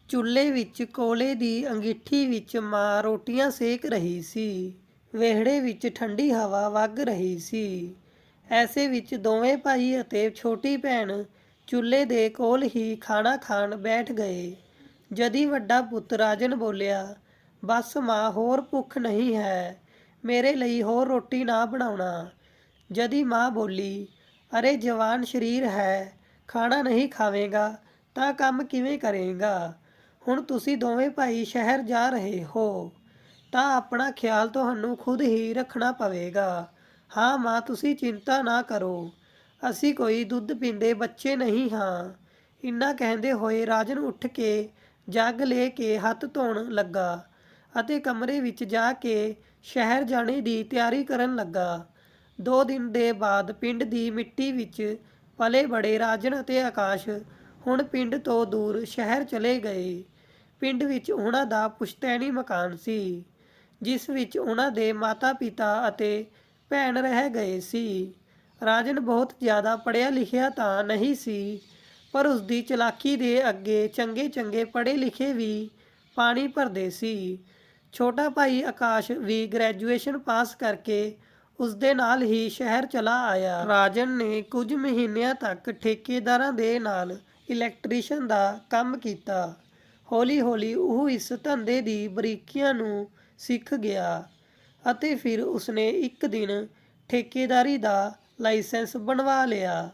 ਚੁੱਲ੍ਹੇ ਵਿੱਚ ਕੋਲੇ ਦੀ ਅੰਗੀਠੀ ਵਿੱਚ ਮਾਂ ਰੋਟੀਆਂ ਸੇਕ ਰਹੀ ਸੀ। ਵਿਹੜੇ ਵਿੱਚ ਠੰਡੀ ਹਵਾ ਵਗ ਰਹੀ ਸੀ। ਐਸੇ ਵਿੱਚ ਦੋਵੇਂ ਭਾਈ ਅਤੇ ਛੋਟੀ ਭੈਣ ਚੁੱਲ੍ਹੇ ਦੇ ਕੋਲ ਹੀ ਖਾਣਾ ਖਾਣ ਬੈਠ ਗਏ। ਜਦੀ ਵੱਡਾ ਪੁੱਤ ਰਾਜਨ ਬੋਲਿਆ, ਬਸ ਮਾਂ, ਹੋਰ ਭੁੱਖ ਨਹੀਂ ਹੈ, ਮੇਰੇ ਲਈ ਹੋਰ ਰੋਟੀ ਨਾ ਬਣਾਉਣਾ। ਜਦੀ ਮਾਂ ਬੋਲੀ, ਅਰੇ ਜਵਾਨ ਸਰੀਰ ਹੈ, ਖਾਣਾ ਨਹੀਂ ਖਾਵੇਂਗਾ ਤਾਂ ਕੰਮ ਕਿਵੇਂ ਕਰੇਗਾ। ਹੁਣ ਤੁਸੀਂ ਦੋਵੇਂ ਭਾਈ ਸ਼ਹਿਰ ਜਾ ਰਹੇ ਹੋ ਤਾਂ ਆਪਣਾ ਖਿਆਲ ਤੁਹਾਨੂੰ ਖੁਦ ਹੀ ਰੱਖਣਾ ਪਵੇਗਾ। ਹਾਂ ਮਾਂ, ਤੁਸੀਂ ਚਿੰਤਾ ਨਾ ਕਰੋ, ਅਸੀਂ ਕੋਈ ਦੁੱਧ ਪੀਂਦੇ ਬੱਚੇ ਨਹੀਂ ਹਾਂ। ਇੰਨਾ ਕਹਿੰਦੇ ਹੋਏ ਰਾਜਨ ਉੱਠ ਕੇ ਜੱਗ ਲੈ ਕੇ ਹੱਥ ਧੋਣ ਲੱਗਾ ਅਤੇ ਕਮਰੇ ਵਿੱਚ ਜਾ ਕੇ ਸ਼ਹਿਰ ਜਾਣੇ ਦੀ ਤਿਆਰੀ ਕਰਨ ਲੱਗਾ। 2 ਦਿਨ ਦੇ ਬਾਅਦ ਪਿੰਡ ਦੀ ਮਿੱਟੀ ਵਿੱਚ ਪਲੇ ਬੜੇ ਰਾਜਨ ਅਤੇ ਆਕਾਸ਼ ਹੁਣ ਪਿੰਡ ਤੋਂ ਦੂਰ ਸ਼ਹਿਰ ਚਲੇ ਗਏ। ਪਿੰਡ ਵਿੱਚ ਉਹਨਾਂ ਦਾ ਪੁਸ਼ਤੈਨੀ ਮਕਾਨ ਸੀ, ਜਿਸ ਵਿੱਚ ਉਹਨਾਂ ਦੇ ਮਾਤਾ ਪਿਤਾ ਅਤੇ ਭੈਣ ਰਹਿ ਗਏ ਸੀ। ਰਾਜਨ ਬਹੁਤ ਜ਼ਿਆਦਾ ਪੜ੍ਹਿਆ ਲਿਖਿਆ ਤਾਂ ਨਹੀਂ ਸੀ, ਪਰ ਉਸਦੀ ਚਲਾਕੀ ਦੇ ਅੱਗੇ ਚੰਗੇ ਚੰਗੇ ਪੜ੍ਹੇ ਲਿਖੇ ਵੀ ਪਾਣੀ ਭਰਦੇ ਸੀ। ਛੋਟਾ ਭਾਈ ਆਕਾਸ਼ ਵੀ ਗ੍ਰੈਜੂਏਸ਼ਨ ਪਾਸ ਕਰਕੇ ਉਸਦੇ ਨਾਲ ਹੀ ਸ਼ਹਿਰ ਚਲਾ ਆਇਆ। ਰਾਜਨ ਨੇ ਕੁਝ ਮਹੀਨਿਆਂ ਤੱਕ ਠੇਕੇਦਾਰਾਂ ਦੇ ਨਾਲ ਇਲੈਕਟ੍ਰੀਸ਼ੀਅਨ ਦਾ ਕੰਮ ਕੀਤਾ। ਹੌਲੀ ਹੌਲੀ ਉਹ ਇਸ ਧੰਦੇ ਦੀ ਬਰੀਕੀਆਂ ਨੂੰ ਸਿੱਖ ਗਿਆ ਅਤੇ ਫਿਰ ਉਸਨੇ ਇੱਕ ਦਿਨ ਠੇਕੇਦਾਰੀ ਦਾ ਲਾਇਸੈਂਸ ਬਣਵਾ ਲਿਆ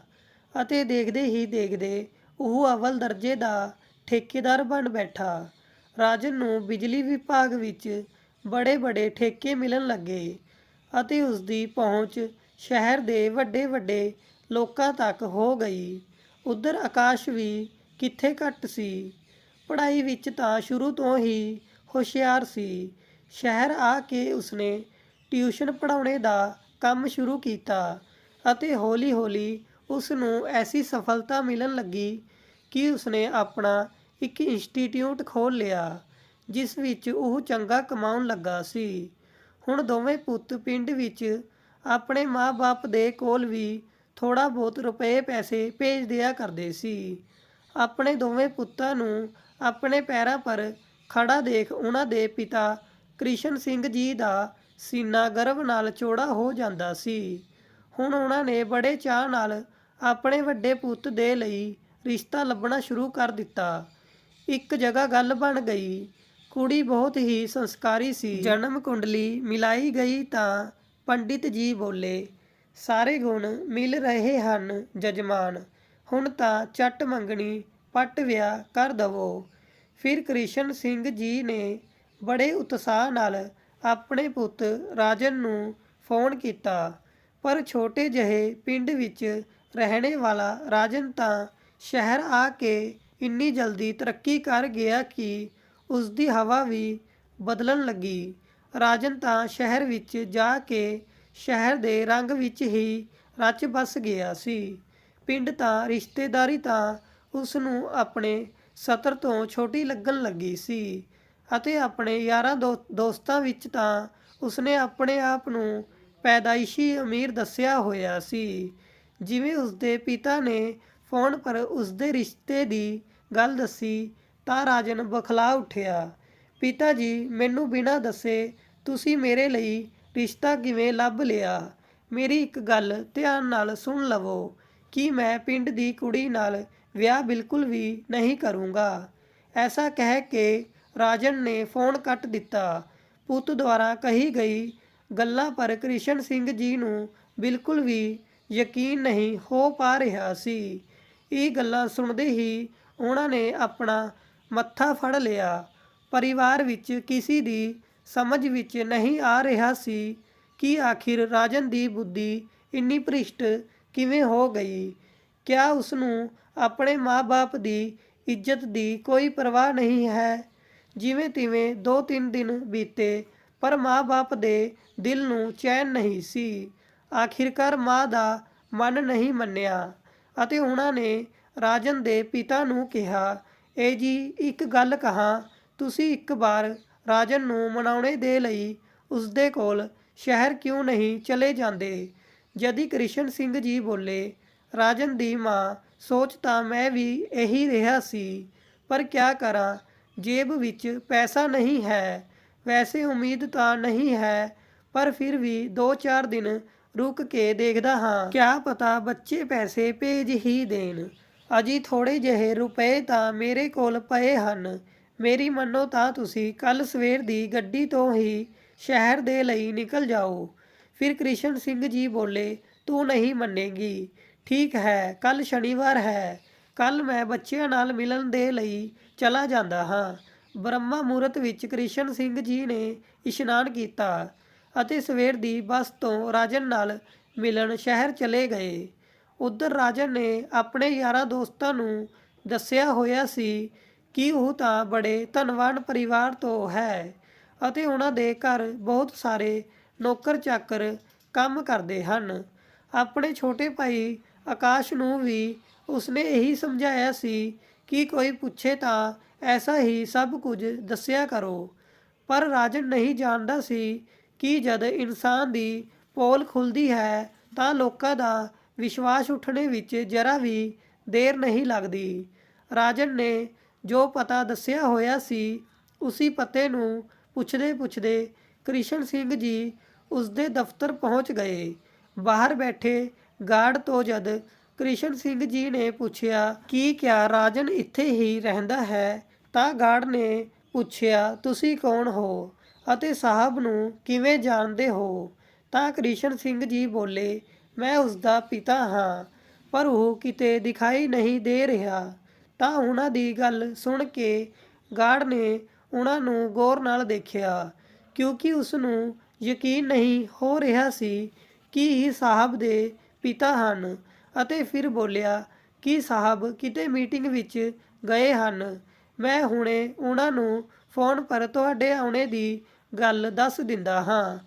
ਅਤੇ ਦੇਖਦੇ ਹੀ ਦੇਖਦੇ ਉਹ ਅਵਲ ਦਰਜੇ ਦਾ ਠੇਕੇਦਾਰ ਬਣ ਬੈਠਾ। ਰਾਜਨ ਨੂੰ ਬਿਜਲੀ ਵਿਭਾਗ ਵਿੱਚ ਬੜੇ ਬੜੇ ਠੇਕੇ ਮਿਲਣ ਲੱਗੇ ਅਤੇ ਉਸਦੀ ਪਹੁੰਚ ਸ਼ਹਿਰ ਦੇ ਵੱਡੇ ਵੱਡੇ ਲੋਕਾਂ ਤੱਕ ਹੋ ਗਈ। ਉੱਧਰ ਆਕਾਸ਼ ਵੀ ਕਿੱਥੇ ਘੱਟ ਸੀ, ਪੜ੍ਹਾਈ ਵਿੱਚ ਤਾਂ ਸ਼ੁਰੂ ਤੋਂ ਹੀ ਹੁਸ਼ਿਆਰ ਸੀ। ਸ਼ਹਿਰ ਆ ਕੇ ਉਸਨੇ ਟਿਊਸ਼ਨ ਪੜ੍ਹਾਉਣੇ ਦਾ ਕੰਮ ਸ਼ੁਰੂ ਕੀਤਾ ਅਤੇ ਹੌਲੀ ਹੌਲੀ ਉਸ ਨੂੰ ਐਸੀ ਸਫਲਤਾ ਮਿਲਣ ਲੱਗੀ ਕਿ ਉਸਨੇ ਆਪਣਾ ਇੱਕ ਇੰਸਟੀਟਿਊਟ ਖੋਲ੍ਹ ਲਿਆ, ਜਿਸ ਵਿੱਚ ਉਹ ਚੰਗਾ ਕਮਾਉਣ ਲੱਗਾ ਸੀ। ਹੁਣ ਦੋਵੇਂ ਪੁੱਤ ਪਿੰਡ ਵਿੱਚ ਆਪਣੇ ਮਾਂ-ਬਾਪ ਦੇ ਕੋਲ ਵੀ ਥੋੜ੍ਹਾ ਬਹੁਤ ਰੁਪਏ ਪੈਸੇ ਭੇਜ ਦਿਆ ਕਰਦੇ ਸੀ। ਆਪਣੇ ਦੋਵੇਂ ਪੁੱਤਾਂ ਨੂੰ ਆਪਣੇ ਪੈਰਾਂ ਪਰ ਖੜਾ ਦੇਖ ਉਹਨਾਂ ਦੇ ਪਿਤਾ ਕ੍ਰਿਸ਼ਨ ਸਿੰਘ ਜੀ ਦਾ ਸੀਨਾ ਗਰਵ ਨਾਲ ਚੌੜਾ ਹੋ ਜਾਂਦਾ ਸੀ। ਹੁਣ ਉਹਨਾਂ ਨੇ ਬੜੇ ਚਾਅ ਨਾਲ ਆਪਣੇ ਵੱਡੇ ਪੁੱਤ ਦੇ ਲਈ ਰਿਸ਼ਤਾ ਲੱਭਣਾ ਸ਼ੁਰੂ ਕਰ ਦਿੱਤਾ। ਇੱਕ ਜਗ੍ਹਾ ਗੱਲ ਬਣ ਗਈ। ਕੁੜੀ ਬਹੁਤ ਹੀ ਸੰਸਕਾਰੀ ਸੀ। ਜਨਮ ਕੁੰਡਲੀ ਮਿਲਾਈ ਗਈ ਤਾਂ ਪੰਡਿਤ ਜੀ ਬੋਲੇ, ਸਾਰੇ ਗੁਣ ਮਿਲ ਰਹੇ ਹਨ ਜਜਮਾਨ, ਹੁਣ ਤਾਂ ਝੱਟ ਮੰਗਣੀ ਪੱਟ ਵਿਆਹ ਕਰ ਦਵੋ। ਫਿਰ ਕ੍ਰਿਸ਼ਨ ਸਿੰਘ ਜੀ ਨੇ ਬੜੇ ਉਤਸ਼ਾਹ ਨਾਲ ਆਪਣੇ ਪੁੱਤ ਰਾਜਨ ਨੂੰ ਫੋਨ ਕੀਤਾ, ਪਰ ਛੋਟੇ ਜਿਹੇ ਪਿੰਡ ਵਿੱਚ ਰਹਿਣੇ ਵਾਲਾ ਰਾਜਨ ਤਾਂ ਸ਼ਹਿਰ ਆ ਕੇ ਇੰਨੀ ਜਲਦੀ ਤਰੱਕੀ ਕਰ ਗਿਆ ਕਿ ਉਸਦੀ ਹਵਾ ਵੀ ਬਦਲਣ ਲੱਗੀ। ਰਾਜਨ ਤਾਂ ਸ਼ਹਿਰ ਵਿੱਚ ਜਾ ਕੇ ਸ਼ਹਿਰ ਦੇ ਰੰਗ ਵਿੱਚ ਹੀ ਰਚ ਬਸ ਗਿਆ ਸੀ। ਪਿੰਡ ਤਾਂ ਰਿਸ਼ਤੇਦਾਰੀ ਤਾਂ ਉਸ ਨੂੰ ਆਪਣੇ ਸਤਰ ਤੋਂ ਛੋਟੀ ਲੱਗਣ ਲੱਗੀ ਸੀ ਅਤੇ ਆਪਣੇ ਯਾਰਾਂ ਦੋਸਤਾਂ ਵਿੱਚ ਤਾਂ ਉਸਨੇ ਆਪਣੇ ਆਪ ਨੂੰ ਪੈਦਾਇਸ਼ੀ ਅਮੀਰ ਦੱਸਿਆ ਹੋਇਆ ਸੀ। ਜਿਵੇਂ ਉਸਦੇ ਪਿਤਾ ਨੇ ਫੋਨ ਪਰ ਉਸਦੇ ਰਿਸ਼ਤੇ ਦੀ ਗੱਲ ਦੱਸੀ ਤਾਂ ਰਾਜਨ ਬੌਖਲਾ ਉੱਠਿਆ। ਪਿਤਾ ਜੀ, ਮੈਨੂੰ ਬਿਨਾਂ ਦੱਸੇ ਤੁਸੀਂ ਮੇਰੇ ਲਈ ਰਿਸ਼ਤਾ ਕਿਵੇਂ ਲੱਭ ਲਿਆ? ਮੇਰੀ ਇੱਕ ਗੱਲ ਧਿਆਨ ਨਾਲ ਸੁਣ ਲਵੋ ਕਿ ਮੈਂ ਪਿੰਡ ਦੀ ਕੁੜੀ ਨਾਲ ਵਿਆਹ ਬਿਲਕੁਲ ਵੀ ਨਹੀਂ ਕਰੂੰਗਾ। ਐਸਾ ਕਹਿ ਕੇ ਰਾਜਨ ਨੇ ਫੋਨ ਕੱਟ ਦਿੱਤਾ। ਪੁੱਤ ਦੁਆਰਾ ਕਹੀ ਗਈ ਗੱਲਾਂ ਪਰ ਕ੍ਰਿਸ਼ਨ ਸਿੰਘ ਜੀ ਨੂੰ ਬਿਲਕੁਲ ਵੀ ਯਕੀਨ ਨਹੀਂ ਹੋ ਪਾ ਰਿਹਾ ਸੀ। ਇਹ ਗੱਲਾਂ ਸੁਣਦੇ ਹੀ ਉਹਨਾਂ ਨੇ ਆਪਣਾ ਮੱਥਾ ਫੜ ਲਿਆ। ਪਰਿਵਾਰ ਵਿੱਚ ਕਿਸੇ ਦੀ ਸਮਝ ਵਿੱਚ ਨਹੀਂ ਆ ਰਿਹਾ ਸੀ ਕਿ ਆਖਿਰ ਰਾਜਨ ਦੀ ਬੁੱਧੀ ਇੰਨੀ ਭ੍ਰਿਸ਼ਟ ਕਿਵੇਂ ਹੋ ਗਈ। ਕਿਆ ਉਸ ਨੂੰ ਆਪਣੇ ਮਾਂ-ਬਾਪ ਦੀ ਇੱਜ਼ਤ ਦੀ ਕੋਈ ਪਰਵਾਹ ਨਹੀਂ ਹੈ? ਜਿਵੇਂ ਤਿਵੇਂ 2-3 ਦਿਨ ਬੀਤੇ, ਪਰ ਮਾਂ-ਬਾਪ ਦੇ ਦਿਲ ਨੂੰ ਚੈਨ ਨਹੀਂ ਸੀ। ਆਖਿਰਕਾਰ ਮਾਂ ਦਾ ਮਨ ਨਹੀਂ ਮੰਨਿਆ ਅਤੇ ਉਹਨਾਂ ਨੇ ਰਾਜਨ ਦੇ ਪਿਤਾ ਨੂੰ ਕਿਹਾ, ਇਹ ਜੀ ਇੱਕ ਗੱਲ ਕਹਾਂ, ਤੁਸੀਂ ਇੱਕ ਵਾਰ ਰਾਜਨ ਨੂੰ ਮਨਾਉਣੇ ਦੇ ਲਈ ਉਸਦੇ ਕੋਲ ਸ਼ਹਿਰ ਕਿਉਂ ਨਹੀਂ ਚਲੇ ਜਾਂਦੇ? ਜਦੀ ਕ੍ਰਿਸ਼ਨ ਸਿੰਘ ਜੀ ਬੋਲੇ, ਰਾਜਨ ਦੀ ਮਾਂ, ਸੋਚ ਤਾਂ ਮੈਂ ਵੀ ਇਹੀ ਰਿਹਾ ਸੀ, ਪਰ ਕਿਆ ਕਰਾਂ, जेब विच पैसा नहीं है। वैसे उम्मीद तां नहीं है, पर फिर भी 2-4 दिन रुक के देखदा हां। क्या पता बच्चे पैसे भेज ही देण। अजी थोड़े ਜਿਹੇ ਰੁਪਏ ਤਾਂ ਮੇਰੇ ਕੋਲ ਪਏ ਹਨ। ਮੇਰੀ ਮੰਨੋ ਤਾਂ ਤੁਸੀਂ ਕੱਲ ਸਵੇਰ ਦੀ ਗੱਡੀ ਤੋਂ ਹੀ ਸ਼ਹਿਰ ਦੇ ਲਈ ਨਿਕਲ ਜਾਓ। ਫਿਰ ਕ੍ਰਿਸ਼ਨ ਸਿੰਘ ਜੀ ਬੋਲੇ, ਤੂੰ ਨਹੀਂ ਮੰਨੇਗੀ। ਠੀਕ ਹੈ, ਕੱਲ ਸ਼ਨੀਵਾਰ ਹੈ। ਕੱਲ ਮੈਂ ਬੱਚਿਆਂ ਨਾਲ ਮਿਲਣ ਦੇ ਲਈ ਚਲਾ ਜਾਂਦਾ ਹਾਂ। ਬ੍ਰਹਮਾ ਮਹੂਰਤ ਵਿੱਚ ਕ੍ਰਿਸ਼ਨ ਸਿੰਘ ਜੀ ਨੇ ਇਸ਼ਨਾਨ ਕੀਤਾ ਅਤੇ ਸਵੇਰ ਦੀ ਬੱਸ ਤੋਂ ਰਾਜਨ ਨਾਲ ਮਿਲਣ ਸ਼ਹਿਰ ਚਲੇ ਗਏ। ਉੱਧਰ ਰਾਜਨ ਨੇ ਆਪਣੇ ਯਾਰਾਂ ਦੋਸਤਾਂ ਨੂੰ ਦੱਸਿਆ ਹੋਇਆ ਸੀ ਕਿ ਉਹ ਤਾਂ ਬੜੇ ਧਨਵਾਨ ਪਰਿਵਾਰ ਤੋਂ ਹੈ ਅਤੇ ਉਹਨਾਂ ਦੇ ਘਰ ਬਹੁਤ ਸਾਰੇ ਨੌਕਰ ਚਾਕਰ ਕੰਮ ਕਰਦੇ ਹਨ। ਆਪਣੇ ਛੋਟੇ ਭਾਈ ਆਕਾਸ਼ ਨੂੰ ਵੀ ਉਸਨੇ ਇਹੀ ਸਮਝਾਇਆ ਸੀ ਕਿ ਕੋਈ ਪੁੱਛੇ ਤਾਂ ਐਸਾ ਹੀ ਸਭ ਕੁਝ ਦੱਸਿਆ ਕਰੋ। ਪਰ ਰਾਜਨ ਨਹੀਂ ਜਾਣਦਾ ਸੀ ਕਿ ਜਦ ਇਨਸਾਨ ਦੀ ਪੋਲ ਖੁੱਲ੍ਹਦੀ ਹੈ ਤਾਂ ਲੋਕਾਂ ਦਾ ਵਿਸ਼ਵਾਸ ਉੱਠਣੇ ਵਿੱਚ ਜ਼ਰਾ ਵੀ ਦੇਰ ਨਹੀਂ ਲੱਗਦੀ। ਰਾਜਨ ਨੇ ਜੋ ਪਤਾ ਦੱਸਿਆ ਹੋਇਆ ਸੀ ਉਸੀ ਪਤੇ ਨੂੰ ਪੁੱਛਦੇ ਪੁੱਛਦੇ ਕ੍ਰਿਸ਼ਨ ਸਿੰਘ ਜੀ ਉਸਦੇ ਦਫ਼ਤਰ ਪਹੁੰਚ ਗਏ। ਬਾਹਰ ਬੈਠੇ ਗਾਰਡ ਤੋਂ ਜਦ ਕ੍ਰਿਸ਼ਨ ਸਿੰਘ ਜੀ ਨੇ ਪੁੱਛਿਆ ਕਿ ਕਿਆ ਰਾਜਨ ਇੱਥੇ ਹੀ ਰਹਿੰਦਾ ਹੈ ਤਾਂ ਗਾਰਡ ਨੇ ਪੁੱਛਿਆ, ਤੁਸੀਂ ਕੌਣ ਹੋ ਅਤੇ ਸਾਹਿਬ ਨੂੰ ਕਿਵੇਂ ਜਾਣਦੇ ਹੋ? ਤਾਂ ਕ੍ਰਿਸ਼ਨ ਸਿੰਘ ਜੀ ਬੋਲੇ, ਮੈਂ ਉਸਦਾ ਪਿਤਾ ਹਾਂ, ਪਰ ਉਹ ਕਿਤੇ ਦਿਖਾਈ ਨਹੀਂ ਦੇ ਰਿਹਾ। ਤਾਂ ਉਹਨਾਂ ਦੀ ਗੱਲ ਸੁਣ ਕੇ ਗਾਰਡ ਨੇ ਉਹਨਾਂ ਨੂੰ ਗੌਰ ਨਾਲ ਦੇਖਿਆ, ਕਿਉਂਕਿ ਉਸ ਨੂੰ ਯਕੀਨ ਨਹੀਂ ਹੋ ਰਿਹਾ ਸੀ ਕਿ ਇਹ ਸਾਹਿਬ ਦੇ ਪਿਤਾ ਹਨ, ਅਤੇ ਫਿਰ ਬੋਲਿਆ ਕਿ ਸਾਹਿਬ ਕਿਤੇ ਮੀਟਿੰਗ ਵਿੱਚ ਗਏ ਹਨ। ਮੈਂ ਹੁਣੇ ਉਹਨਾਂ ਨੂੰ ਫੋਨ ਪਰ ਤੁਹਾਡੇ ਆਉਣੇ ਦੀ ਗੱਲ ਦੱਸ ਦਿੰਦਾ ਹਾਂ।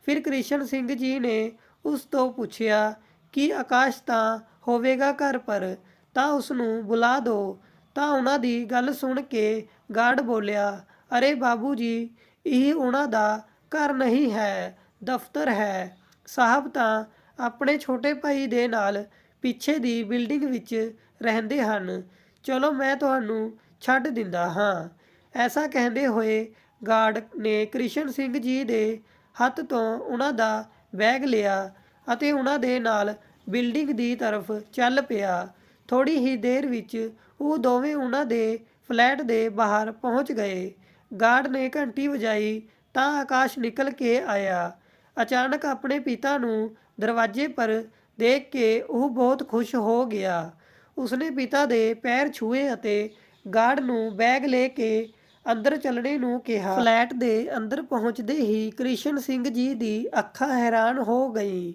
ਫਿਰ ਕ੍ਰਿਸ਼ਨ ਸਿੰਘ ਜੀ ਨੇ ਉਸ ਤੋਂ ਪੁੱਛਿਆ ਕਿ ਆਕਾਸ਼ ਤਾਂ ਹੋਵੇਗਾ ਘਰ ਪਰ, ਤਾਂ ਉਸ ਨੂੰ ਬੁਲਾ ਦਿਓ। ਤਾਂ ਉਹਨਾਂ ਦੀ ਗੱਲ ਸੁਣ ਕੇ ਗਾਰਡ ਬੋਲਿਆ, ਅਰੇ ਬਾਬੂ ਜੀ, ਇਹ ਉਹਨਾਂ ਦਾ ਘਰ ਨਹੀਂ ਹੈ, ਦਫ਼ਤਰ ਹੈ। ਸਾਹਿਬ ਤਾਂ ਆਪਣੇ ਛੋਟੇ ਭਾਈ ਦੇ ਨਾਲ ਪਿੱਛੇ ਦੀ ਬਿਲਡਿੰਗ ਵਿੱਚ ਰਹਿੰਦੇ ਹਨ। ਚਲੋ ਮੈਂ ਤੁਹਾਨੂੰ ਛੱਡ ਦਿੰਦਾ ਹਾਂ। ਐਸਾ ਕਹਿੰਦੇ ਹੋਏ ਗਾਰਡ ਨੇ ਕ੍ਰਿਸ਼ਨ ਸਿੰਘ ਜੀ ਦੇ ਹੱਥ ਤੋਂ ਉਹਨਾਂ ਦਾ ਬੈਗ ਲਿਆ ਅਤੇ ਉਹਨਾਂ ਦੇ ਨਾਲ ਬਿਲਡਿੰਗ ਦੀ ਤਰਫ ਚੱਲ ਪਿਆ। ਥੋੜ੍ਹੀ ਹੀ ਦੇਰ ਵਿੱਚ ਉਹ ਦੋਵੇਂ ਉਹਨਾਂ ਦੇ ਫਲੈਟ ਦੇ ਬਾਹਰ ਪਹੁੰਚ ਗਏ। ਗਾਰਡ ਨੇ ਘੰਟੀ ਵਜਾਈ ਤਾਂ ਆਕਾਸ਼ ਨਿਕਲ ਕੇ ਆਇਆ। ਅਚਾਨਕ ਆਪਣੇ ਪਿਤਾ ਨੂੰ ਦਰਵਾਜ਼ੇ ਪਰ ਦੇਖ ਕੇ ਉਹ ਬਹੁਤ ਖੁਸ਼ ਹੋ ਗਿਆ। ਉਸਨੇ ਪਿਤਾ ਦੇ ਪੈਰ ਛੂਏ ਅਤੇ ਗਾਰਡ ਨੂੰ ਬੈਗ ਲੈ ਕੇ ਅੰਦਰ ਚੱਲਣੇ ਨੂੰ ਕਿਹਾ। ਫਲੈਟ ਦੇ ਅੰਦਰ ਪਹੁੰਚਦੇ ਹੀ ਕ੍ਰਿਸ਼ਨ ਸਿੰਘ ਜੀ ਦੀ ਅੱਖਾਂ ਹੈਰਾਨ ਹੋ ਗਈ,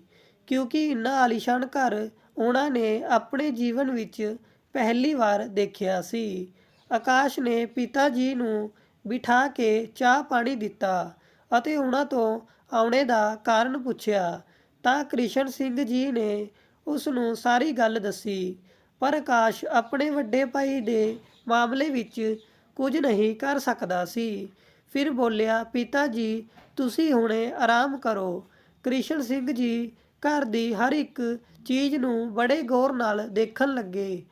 ਕਿਉਂਕਿ ਇੰਨਾ ਆਲੀਸ਼ਾਨ ਘਰ ਉਹਨਾਂ ਨੇ ਆਪਣੇ ਜੀਵਨ ਵਿੱਚ ਪਹਿਲੀ ਵਾਰ ਦੇਖਿਆ ਸੀ। ਆਕਾਸ਼ ਨੇ ਪਿਤਾ ਜੀ ਨੂੰ ਬਿਠਾ ਕੇ ਚਾਹ ਪਾਣੀ ਦਿੱਤਾ ਅਤੇ ਉਹਨਾਂ ਤੋਂ ਆਉਣੇ ਦਾ ਕਾਰਨ ਪੁੱਛਿਆ। ਤਾਂ ਕ੍ਰਿਸ਼ਨ ਸਿੰਘ ਜੀ ਨੇ ਉਸ ਨੂੰ ਸਾਰੀ ਗੱਲ ਦੱਸੀ, ਪਰ ਆਕਾਸ਼ ਆਪਣੇ ਵੱਡੇ ਭਾਈ ਦੇ ਮਾਮਲੇ ਵਿੱਚ ਕੁਝ ਨਹੀਂ ਕਰ ਸਕਦਾ ਸੀ। ਫਿਰ ਬੋਲਿਆ, ਪਿਤਾ ਜੀ ਤੁਸੀਂ ਹੁਣੇ ਆਰਾਮ ਕਰੋ। ਕ੍ਰਿਸ਼ਨ ਸਿੰਘ ਜੀ ਘਰ ਦੀ ਹਰ ਇੱਕ ਚੀਜ਼ ਨੂੰ ਬੜੇ ਗੌਰ ਨਾਲ ਦੇਖਣ ਲੱਗੇ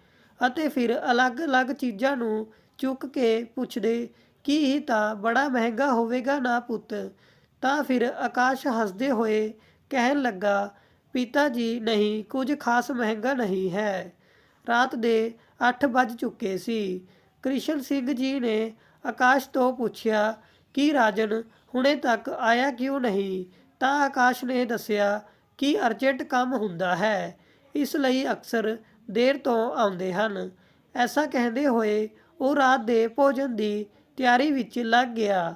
ਅਤੇ ਫਿਰ ਅਲੱਗ-ਅਲੱਗ ਚੀਜ਼ਾਂ ਨੂੰ ਚੁੱਕ ਕੇ ਪੁੱਛਦੇ ਕਿ ਇਹ ਤਾਂ ਬੜਾ ਮਹਿੰਗਾ ਹੋਵੇਗਾ ਨਾ ਪੁੱਤ। ਤਾਂ ਫਿਰ ਆਕਾਸ਼ ਹੱਸਦੇ ਹੋਏ ਕਹਿਣ ਲੱਗਾ, ਪਿਤਾ ਜੀ ਨਹੀਂ, ਕੁਝ ਖਾਸ ਮਹਿੰਗਾ ਨਹੀਂ ਹੈ। ਰਾਤ ਦੇ 8 ਵੱਜ ਚੁੱਕੇ ਸੀ। ਕ੍ਰਿਸ਼ਨ ਸਿੰਘ ਜੀ ਨੇ ਆਕਾਸ਼ ਤੋਂ ਪੁੱਛਿਆ ਕਿ ਰਾਜਨ ਹੁਣੇ ਤੱਕ ਆਇਆ ਕਿਉਂ ਨਹੀਂ? ਤਾਂ ਆਕਾਸ਼ ਨੇ ਦੱਸਿਆ ਕਿ ਅਰਜੈਂਟ ਕੰਮ ਹੁੰਦਾ ਹੈ, ਇਸ ਲਈ ਅਕਸਰ ਦੇਰ ਤੋਂ ਆਉਂਦੇ ਹਨ। ਐਸਾ ਕਹਿੰਦੇ ਹੋਏ ਉਹ ਰਾਤ ਦੇ ਭੋਜਨ ਦੀ ਤਿਆਰੀ ਵਿੱਚ ਲੱਗ ਗਿਆ।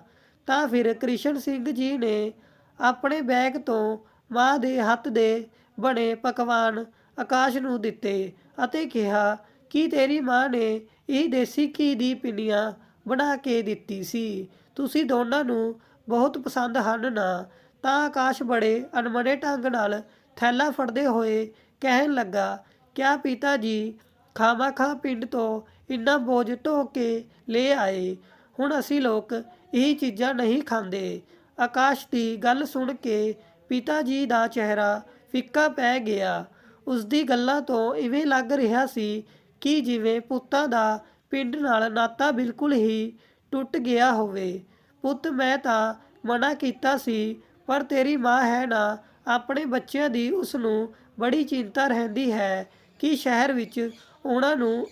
ਤਾਂ ਫਿਰ ਕ੍ਰਿਸ਼ਨ ਸਿੰਘ ਜੀ ਨੇ ਆਪਣੇ ਬੈਗ ਤੋਂ ਮਾਂ ਦੇ ਹੱਥ ਦੇ ਬਣੇ ਪਕਵਾਨ ਆਕਾਸ਼ ਨੂੰ ਦਿੱਤੇ ਅਤੇ ਕਿਹਾ ਕਿ ਤੇਰੀ ਮਾਂ ਨੇ ਇਹ ਦੇਸੀ ਘੀ ਦੀ ਪਿੰਨੀਆਂ ਬਣਾ ਕੇ ਦਿੱਤੀ ਸੀ, ਤੁਸੀਂ ਦੋਨਾਂ ਨੂੰ ਬਹੁਤ ਪਸੰਦ ਹਨ ਨਾ? ਤਾਂ ਆਕਾਸ਼ ਬੜੇ ਅਣਮਨੇ ਢੰਗ ਨਾਲ ਥੈਲਾ ਫੜਦੇ ਹੋਏ ਕਹਿਣ ਲੱਗਾ, ਕਿਆ ਪਿਤਾ ਜੀ ਖਾਮਖਾਹ ਪਿੰਡ ਤੋਂ ਇੰਨਾ ਬੋਝ ਢੋ ਕੇ ਲੈ ਆਏ? ਹੁਣ ਅਸੀਂ ਲੋਕ ਇਹ ਚੀਜ਼ਾਂ ਨਹੀਂ ਖਾਂਦੇ। ਆਕਾਸ਼ ਦੀ ਗੱਲ ਸੁਣ ਕੇ ਪਿਤਾ ਜੀ ਦਾ ਚਿਹਰਾ ਫਿੱਕਾ ਪੈ ਗਿਆ। ਉਸਦੀ ਗੱਲਾਂ ਤੋਂ ਇਵੇਂ ਲੱਗ ਰਿਹਾ ਸੀ ਕਿ ਜਿਵੇਂ ਪੁੱਤਾਂ ਦਾ ਪਿੰਡ ਨਾਲ ਨਾਤਾ ਬਿਲਕੁਲ ਹੀ ਟੁੱਟ ਗਿਆ ਹੋਵੇ। ਪੁੱਤ ਮੈਂ ਤਾਂ ਮਨਾ ਕੀਤਾ ਸੀ, ਪਰ ਤੇਰੀ ਮਾਂ ਹੈ ਨਾ, ਆਪਣੇ ਬੱਚਿਆਂ ਦੀ ਉਸ ਨੂੰ ਬੜੀ ਚਿੰਤਾ ਰਹਿੰਦੀ ਹੈ ਕਿ ਸ਼ਹਿਰ ਵਿੱਚ ਉਹਨਾਂ ਨੂੰ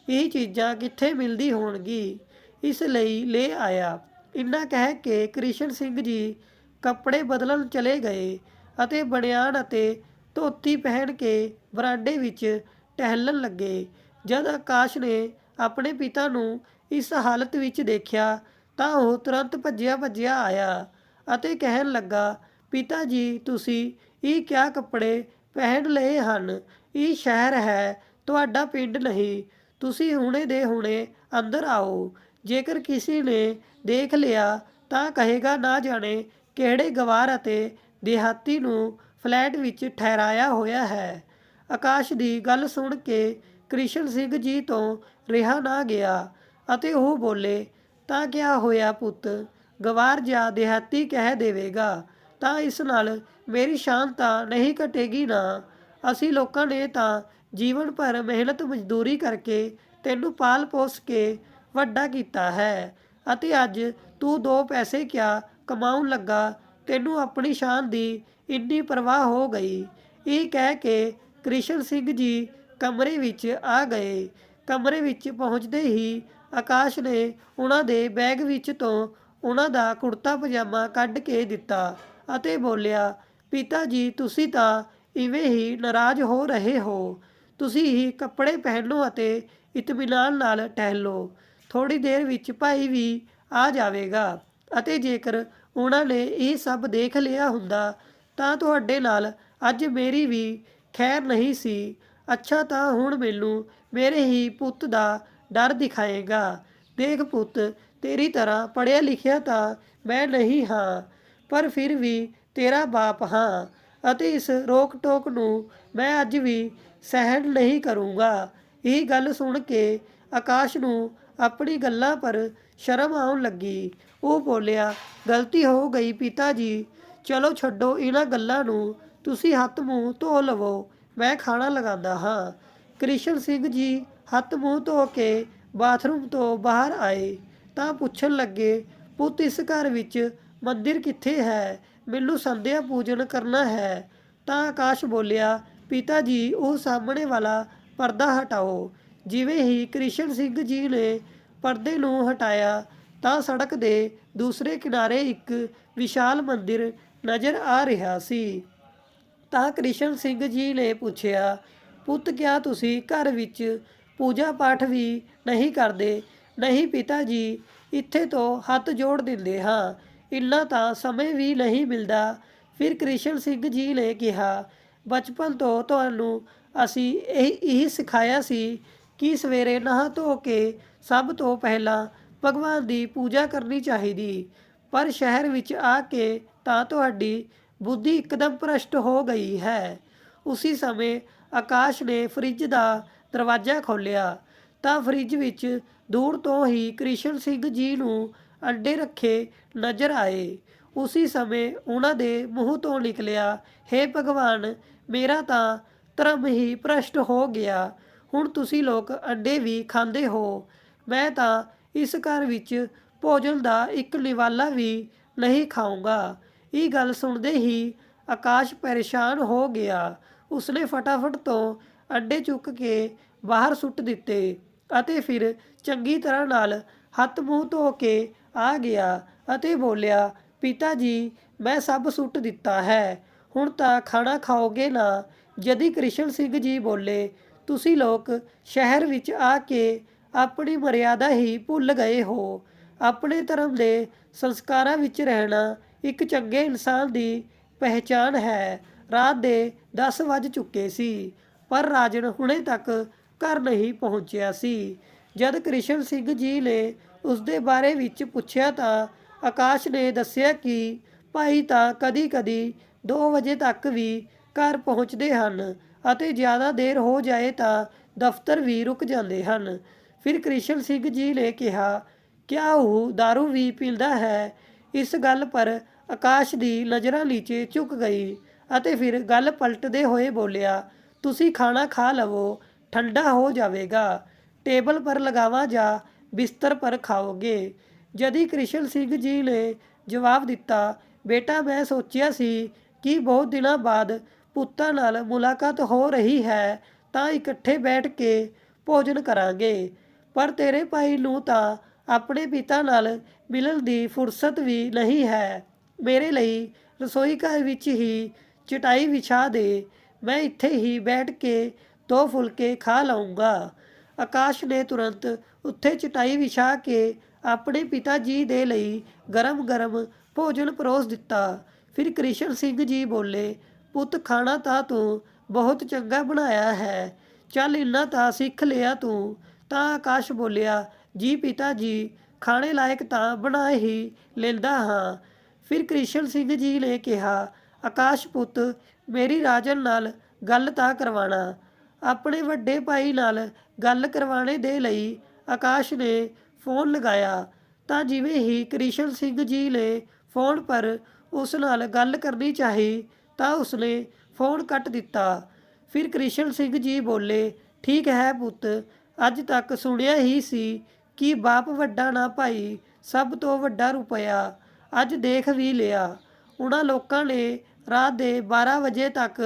ਇਹ ਚੀਜ਼ਾਂ ਕਿੱਥੇ ਮਿਲਦੀ ਹੋਣਗੀ, ਇਸ ਲਈ ਲੈ ਆਇਆ। ਇੰਨਾ ਕਹਿ ਕੇ ਕ੍ਰਿਸ਼ਨ ਸਿੰਘ ਜੀ ਕੱਪੜੇ ਬਦਲਣ ਚਲੇ ਗਏ ਅਤੇ ਬਨਿਆਨ ਅਤੇ ਧੋਤੀ ਪਹਿਨ ਕੇ ਬਰਾਂਡੇ ਵਿੱਚ ਟਹਿਲਣ ਲੱਗੇ। ਜਦ ਆਕਾਸ਼ ਨੇ ਆਪਣੇ ਪਿਤਾ ਨੂੰ ਇਸ ਹਾਲਤ ਵਿੱਚ ਦੇਖਿਆ ਤਾਂ ਉਹ ਤੁਰੰਤ ਭੱਜਿਆ ਭੱਜਿਆ ਆਇਆ ਅਤੇ ਕਹਿਣ ਲੱਗਾ, ਪਿਤਾ ਜੀ ਤੁਸੀਂ ਇਹ ਕਿਆ ਕੱਪੜੇ ਪਹਿਨ ਲਏ ਹਨ? ਇਹ ਸ਼ਹਿਰ ਹੈ, ਤੁਹਾਡਾ ਪਿੰਡ ਨਹੀਂ। ਤੁਸੀਂ ਹੁਣੇ ਦੇ ਹੁਣੇ ਅੰਦਰ ਆਓ। ਜੇਕਰ ਕਿਸੇ ਨੇ ਦੇਖ ਲਿਆ ਤਾਂ ਕਹੇਗਾ ਨਾ ਜਾਣੇ ਕਿਹੜੇ ਗਵਾਰ ਅਤੇ ਦਿਹਾਤੀ ਨੂੰ ਫਲੈਟ ਵਿੱਚ ਠਹਿਰਾਇਆ ਹੋਇਆ ਹੈ। ਆਕਾਸ਼ ਦੀ ਗੱਲ ਸੁਣ ਕੇ ਕ੍ਰਿਸ਼ਨ ਸਿੰਘ ਜੀ ਤੋਂ ਰਿਹਾ ਨਾ ਗਿਆ ਅਤੇ ਉਹ ਬੋਲੇ, ਤਾਂ ਕਿਆ ਹੋਇਆ ਪੁੱਤ, ਗਵਾਰ ਜਾਂ ਦਿਹਾਤੀ ਕਹਿ ਦੇਵੇਗਾ ਤਾਂ ਇਸ ਨਾਲ ਮੇਰੀ ਸ਼ਾਨ ਤਾਂ ਨਹੀਂ ਘਟੇਗੀ ਨਾ। ਅਸੀਂ ਲੋਕਾਂ ਨੇ ਤਾਂ ਜੀਵਨ ਭਰ ਮਿਹਨਤ ਮਜ਼ਦੂਰੀ ਕਰਕੇ ਤੈਨੂੰ ਪਾਲ ਪੋਸ ਕੇ ਵੱਡਾ ਕੀਤਾ ਹੈ ਅਤੇ ਅੱਜ ਤੂੰ 2 ਪੈਸੇ ਕਿਆ ਕਮਾਉਣ ਲੱਗਾ, ਤੈਨੂੰ ਆਪਣੀ ਸ਼ਾਨ ਦੀ ਇੰਨੀ ਪਰਵਾਹ ਹੋ ਗਈ। ਇਹ ਕਹਿ ਕੇ ਕ੍ਰਿਸ਼ਨ ਸਿੰਘ ਜੀ ਕਮਰੇ ਵਿੱਚ ਆ ਗਏ। ਕਮਰੇ ਵਿੱਚ ਪਹੁੰਚਦੇ ਹੀ ਆਕਾਸ਼ ਨੇ ਉਹਨਾਂ ਦੇ ਬੈਗ ਵਿੱਚ ਤੋਂ ਉਹਨਾਂ ਦਾ ਕੁੜਤਾ ਪਜਾਮਾ ਕੱਢ ਕੇ ਦਿੱਤਾ ਅਤੇ ਬੋਲਿਆ, ਪਿਤਾ ਜੀ ਤੁਸੀਂ ਤਾਂ ਇਵੇਂ ਹੀ ਨਾਰਾਜ਼ ਹੋ ਰਹੇ ਹੋ। ਤੁਸੀਂ ਹੀ ਕੱਪੜੇ ਪਹਿਨੋ ਅਤੇ ਇਤਮੀਨਾਨ ਨਾਲ ਟਹਿਲੋ। ਥੋੜ੍ਹੀ ਦੇਰ ਵਿੱਚ ਭਾਈ ਵੀ ਆ ਜਾਵੇਗਾ ਅਤੇ ਜੇਕਰ ਉਹਨਾਂ ਨੇ ਇਹ ਸਭ ਦੇਖ ਲਿਆ ਹੁੰਦਾ ਤਾਂ ਤੁਹਾਡੇ ਨਾਲ ਅੱਜ ਮੇਰੀ ਵੀ ਖੈਰ ਨਹੀਂ ਸੀ। ਅੱਛਾ ਤਾਂ ਹੁਣ ਮੈਨੂੰ ਮੇਰੇ ਹੀ ਪੁੱਤ ਦਾ ਡਰ ਦਿਖਾਏਗਾ। ਦੇਖ ਪੁੱਤ, ਤੇਰੀ ਤਰ੍ਹਾਂ ਪੜ੍ਹਿਆ ਲਿਖਿਆ ਤਾਂ ਮੈਂ ਨਹੀਂ ਹਾਂ, ਪਰ ਫਿਰ ਵੀ ਤੇਰਾ ਬਾਪ ਹਾਂ ਅਤੇ ਇਸ ਰੋਕ ਟੋਕ ਨੂੰ ਮੈਂ ਅੱਜ ਵੀ ਸਹਿਣ ਨਹੀਂ ਕਰੂੰਗਾ। ਇਹ ਗੱਲ ਸੁਣ ਕੇ ਆਕਾਸ਼ ਨੂੰ ਆਪਣੀ ਗੱਲਾਂ ਪਰ ਸ਼ਰਮ ਆਉਣ ਲੱਗੀ। ਉਹ ਬੋਲਿਆ, ਗਲਤੀ ਹੋ ਗਈ ਪਿਤਾ ਜੀ, ਚਲੋ ਛੱਡੋ ਇਹਨਾਂ ਗੱਲਾਂ ਨੂੰ, ਤੁਸੀਂ ਹੱਥ ਮੂੰਹ ਧੋ ਲਵੋ, ਮੈਂ ਖਾਣਾ ਲਗਾਉਂਦਾ ਹਾਂ। ਕ੍ਰਿਸ਼ਨ ਸਿੰਘ ਜੀ ਹੱਥ ਮੂੰਹ ਧੋ ਕੇ ਬਾਥਰੂਮ ਤੋਂ ਬਾਹਰ ਆਏ ਤਾਂ ਪੁੱਛਣ ਲੱਗੇ, ਪੁੱਤ ਇਸ ਘਰ ਵਿੱਚ ਮੰਦਿਰ ਕਿੱਥੇ ਹੈ? ਮੈਨੂੰ ਸੰਧਿਆ ਪੂਜਨ ਕਰਨਾ ਹੈ। ਤਾਂ ਆਕਾਸ਼ ਬੋਲਿਆ, ਪਿਤਾ ਜੀ ਉਹ ਸਾਹਮਣੇ ਵਾਲਾ ਪਰਦਾ ਹਟਾਓ। ਜਿਵੇਂ ਹੀ ਕ੍ਰਿਸ਼ਨ ਸਿੰਘ ਜੀ ਨੇ ਪਰਦੇ ਨੂੰ ਹਟਾਇਆ ਤਾਂ ਸੜਕ ਦੇ ਦੂਸਰੇ ਕਿਨਾਰੇ ਇੱਕ ਵਿਸ਼ਾਲ ਮੰਦਿਰ ਨਜ਼ਰ ਆ ਰਿਹਾ ਸੀ। ਤਾਂ ਕ੍ਰਿਸ਼ਨ ਸਿੰਘ ਜੀ ਨੇ ਪੁੱਛਿਆ, ਪੁੱਤ ਕਿਆ ਤੁਸੀਂ ਘਰ ਵਿੱਚ ਪੂਜਾ ਪਾਠ ਵੀ ਨਹੀਂ ਕਰਦੇ? ਨਹੀਂ ਪਿਤਾ ਜੀ, ਇੱਥੇ ਤੋਂ ਹੱਥ ਜੋੜ ਦਿੰਦੇ ਹਾਂ, ਇੰਨਾ ਤਾਂ ਸਮੇਂ ਵੀ ਨਹੀਂ ਮਿਲਦਾ। ਫਿਰ ਕ੍ਰਿਸ਼ਨ ਸਿੰਘ ਜੀ ਨੇ ਕਿਹਾ, ਬਚਪਨ ਤੋਂ ਤੁਹਾਨੂੰ ਅਸੀਂ ਇਹ ਸਿਖਾਇਆ ਸੀ ਕਿ ਸਵੇਰੇ ਨਹਾ ਧੋ ਕੇ ਸਭ ਤੋਂ ਪਹਿਲਾਂ ਭਗਵਾਨ ਦੀ ਪੂਜਾ ਕਰਨੀ ਚਾਹੀਦੀ, ਪਰ ਸ਼ਹਿਰ ਵਿੱਚ ਆ ਕੇ ਤਾਂ ਤੁਹਾਡੀ ਬੁੱਧੀ ਇੱਕਦਮ ਭ੍ਰਸ਼ਟ ਹੋ ਗਈ ਹੈ। ਉਸੀ ਸਮੇਂ ਆਕਾਸ਼ ਨੇ ਫਰਿੱਜ ਦਾ ਦਰਵਾਜ਼ਾ ਖੋਲ੍ਹਿਆ ਤਾਂ ਫਰਿੱਜ ਵਿੱਚ ਦੂਰ ਤੋਂ ਹੀ ਕ੍ਰਿਸ਼ਨ ਸਿੰਘ ਜੀ ਨੂੰ ਅੰਡੇ ਰੱਖੇ ਨਜ਼ਰ ਆਏ। ਉਸੀ ਸਮੇਂ ਉਹਨਾਂ ਦੇ ਮੂੰਹ ਤੋਂ ਨਿਕਲਿਆ, ਹੇ ਭਗਵਾਨ, ਮੇਰਾ ਤਾਂ ਧਰਮ ਹੀ ਭ੍ਰਸ਼ਟ ਹੋ ਗਿਆ। ਹੁਣ ਤੁਸੀਂ ਲੋਕ ਅੰਡੇ ਵੀ ਖਾਂਦੇ ਹੋ, ਮੈਂ ਤਾਂ ਇਸ ਘਰ ਵਿੱਚ ਭੋਜਨ ਦਾ ਇੱਕ ਨਿਵਾਲਾ ਵੀ ਨਹੀਂ ਖਾਊਂਗਾ। ਇਹ ਗੱਲ ਸੁਣਦੇ ਹੀ ਆਕਾਸ਼ ਪਰੇਸ਼ਾਨ ਹੋ ਗਿਆ। ਉਸਨੇ ਫਟਾਫਟ ਤੋਂ ਅੰਡੇ ਚੁੱਕ ਕੇ ਬਾਹਰ ਸੁੱਟ ਦਿੱਤੇ ਅਤੇ ਫਿਰ ਚੰਗੀ ਤਰ੍ਹਾਂ ਨਾਲ ਹੱਥ ਮੂੰਹ ਧੋ ਕੇ ਆ ਗਿਆ ਅਤੇ ਬੋਲਿਆ, ਪਿਤਾ ਜੀ ਮੈਂ ਸਭ ਸੁੱਟ ਦਿੱਤਾ ਹੈ, ਹੁਣ ਤਾਂ ਖਾਣਾ ਖਾਓਗੇ ਨਾ? ਜਦੀ ਕ੍ਰਿਸ਼ਨ ਸਿੰਘ ਜੀ ਬੋਲੇ, ਤੁਸੀਂ ਲੋਕ ਸ਼ਹਿਰ ਵਿੱਚ ਆ ਕੇ ਆਪਣੀ ਮਰਿਆਦਾ ਹੀ ਭੁੱਲ ਗਏ ਹੋ। ਆਪਣੇ ਧਰਮ ਦੇ ਸੰਸਕਾਰਾਂ ਵਿੱਚ ਰਹਿਣਾ ਇੱਕ ਚੰਗੇ ਇਨਸਾਨ ਦੀ ਪਹਿਚਾਣ ਹੈ। ਰਾਤ ਦੇ 10 ਵੱਜ ਚੁੱਕੇ ਸੀ, ਪਰ ਰਾਜਨ ਹੁਣੇ ਤੱਕ ਘਰ ਨਹੀਂ ਪਹੁੰਚਿਆ ਸੀ। ਜਦ ਕ੍ਰਿਸ਼ਨ ਸਿੰਘ ਜੀ ਨੇ ਉਸਦੇ ਬਾਰੇ ਵਿੱਚ ਪੁੱਛਿਆ ਤਾਂ ਆਕਾਸ਼ ਨੇ ਦੱਸਿਆ ਕਿ ਭਾਈ ਤਾਂ ਕਦੀ-ਕਦੀ 2 ਵਜੇ ਤੱਕ ਵੀ ਘਰ ਪਹੁੰਚਦੇ ਹਨ ਅਤੇ ਜ਼ਿਆਦਾ ਦੇਰ ਹੋ ਜਾਏ ਤਾਂ ਦਫ਼ਤਰ ਵੀ ਰੁਕ ਜਾਂਦੇ ਹਨ। ਫਿਰ ਕ੍ਰਿਸ਼ਨ ਸਿੰਘ ਜੀ ਨੇ ਕਿਹਾ, ਕਿਆ ਉਹ ਦਾਰੂ ਵੀ ਪੀਂਦਾ ਹੈ? ਇਸ ਗੱਲ ਪਰ ਆਕਾਸ਼ ਦੀ ਨਜ਼ਰਾਂ ਨੀਚੇ ਝੁਕ ਗਈ ਅਤੇ ਫਿਰ ਗੱਲ ਪਲਟਦੇ ਹੋਏ ਬੋਲਿਆ, ਤੁਸੀਂ ਖਾਣਾ ਖਾ ਲਵੋ, ਠੰਡਾ ਹੋ ਜਾਵੇਗਾ। ਟੇਬਲ ਪਰ ਲਗਾਵਾਂ ਜਾਂ ਬਿਸਤਰ ਪਰ ਖਾਓਗੇ? ਜਦੀ ਕ੍ਰਿਸ਼ਨ ਸਿੰਘ ਜੀ ਨੇ ਜਵਾਬ ਦਿੱਤਾ, ਬੇਟਾ ਮੈਂ ਸੋਚਿਆ ਸੀ ਕਿ ਬਹੁਤ ਦਿਨਾਂ ਬਾਅਦ ਪੁੱਤਾਂ ਨਾਲ ਮੁਲਾਕਾਤ ਹੋ ਰਹੀ ਹੈ ਤਾਂ ਇਕੱਠੇ ਬੈਠ ਕੇ ਭੋਜਨ ਕਰਾਂਗੇ, ਪਰ ਤੇਰੇ ਭਾਈ ਨੂੰ ਤਾਂ ਆਪਣੇ ਪਿਤਾ ਨਾਲ ਮਿਲਣ ਦੀ ਫੁਰਸਤ ਵੀ ਨਹੀਂ ਹੈ। ਮੇਰੇ ਲਈ ਰਸੋਈ ਘਰ ਵਿੱਚ ਹੀ ਚਟਾਈ ਵਿਛਾ ਦੇ, ਮੈਂ ਇੱਥੇ ਹੀ ਬੈਠ ਕੇ 2 ਫੁਲਕੇ ਖਾ ਲਊਂਗਾ। ਆਕਾਸ਼ ਨੇ ਤੁਰੰਤ ਉੱਥੇ ਚਟਾਈ ਵਿਛਾ ਕੇ ਆਪਣੇ ਪਿਤਾ ਜੀ ਦੇ ਲਈ ਗਰਮ-ਗਰਮ ਭੋਜਨ ਪਰੋਸ ਦਿੱਤਾ। ਫਿਰ ਕ੍ਰਿਸ਼ਨ ਸਿੰਘ ਜੀ ਬੋਲੇ, ਪੁੱਤ ਖਾਣਾ ਤਾਂ ਤੂੰ ਬਹੁਤ ਚੰਗਾ ਬਣਾਇਆ ਹੈ, ਚੱਲ ਇੰਨਾ ਤਾਂ ਸਿੱਖ ਲਿਆ ਤੂੰ। ਤਾਂ ਆਕਾਸ਼ ਬੋਲਿਆ, ਜੀ ਪਿਤਾ ਜੀ, ਖਾਣੇ ਲਾਇਕ ਤਾਂ ਬਣਾ ਹੀ ਲੈਂਦਾ ਹਾਂ। ਫਿਰ ਕ੍ਰਿਸ਼ਨ ਸਿੰਘ ਜੀ ਨੇ ਕਿਹਾ, ਆਕਾਸ਼ ਪੁੱਤ, ਮੇਰੀ ਰਾਜਨ ਨਾਲ ਗੱਲ ਤਾਂ ਕਰਵਾਣਾ। ਆਪਣੇ ਵੱਡੇ ਭਾਈ ਨਾਲ ਗੱਲ ਕਰਵਾਣੇ ਦੇ ਲਈ ਆਕਾਸ਼ ਨੇ ਫੋਨ ਲਗਾਇਆ ਤਾਂ ਜਿਵੇਂ ਹੀ ਕ੍ਰਿਸ਼ਨ ਸਿੰਘ ਜੀ ਨੇ ਫੋਨ ਪਰ ਉਸ ਨਾਲ ਗੱਲ ਕਰਨੀ ਚਾਹੀ ਤਾਂ ਉਸਨੇ ਫੋਨ ਕੱਟ ਦਿੱਤਾ। ਫਿਰ ਕ੍ਰਿਸ਼ਨ ਸਿੰਘ ਜੀ ਬੋਲੇ, ਠੀਕ ਹੈ ਪੁੱਤ, ਅੱਜ ਤੱਕ ਸੁਣਿਆ ਹੀ ਸੀ ਕਿ ਬਾਪ ਵੱਡਾ ਨਾ ਭਾਈ, ਸਭ ਤੋਂ ਵੱਡਾ ਰੁਪਇਆ। ਅੱਜ ਦੇਖ ਵੀ ਲਿਆ। ਉਹਨਾਂ ਲੋਕਾਂ ਨੇ ਰਾਤ ਦੇ 12 ਵਜੇ ਤੱਕ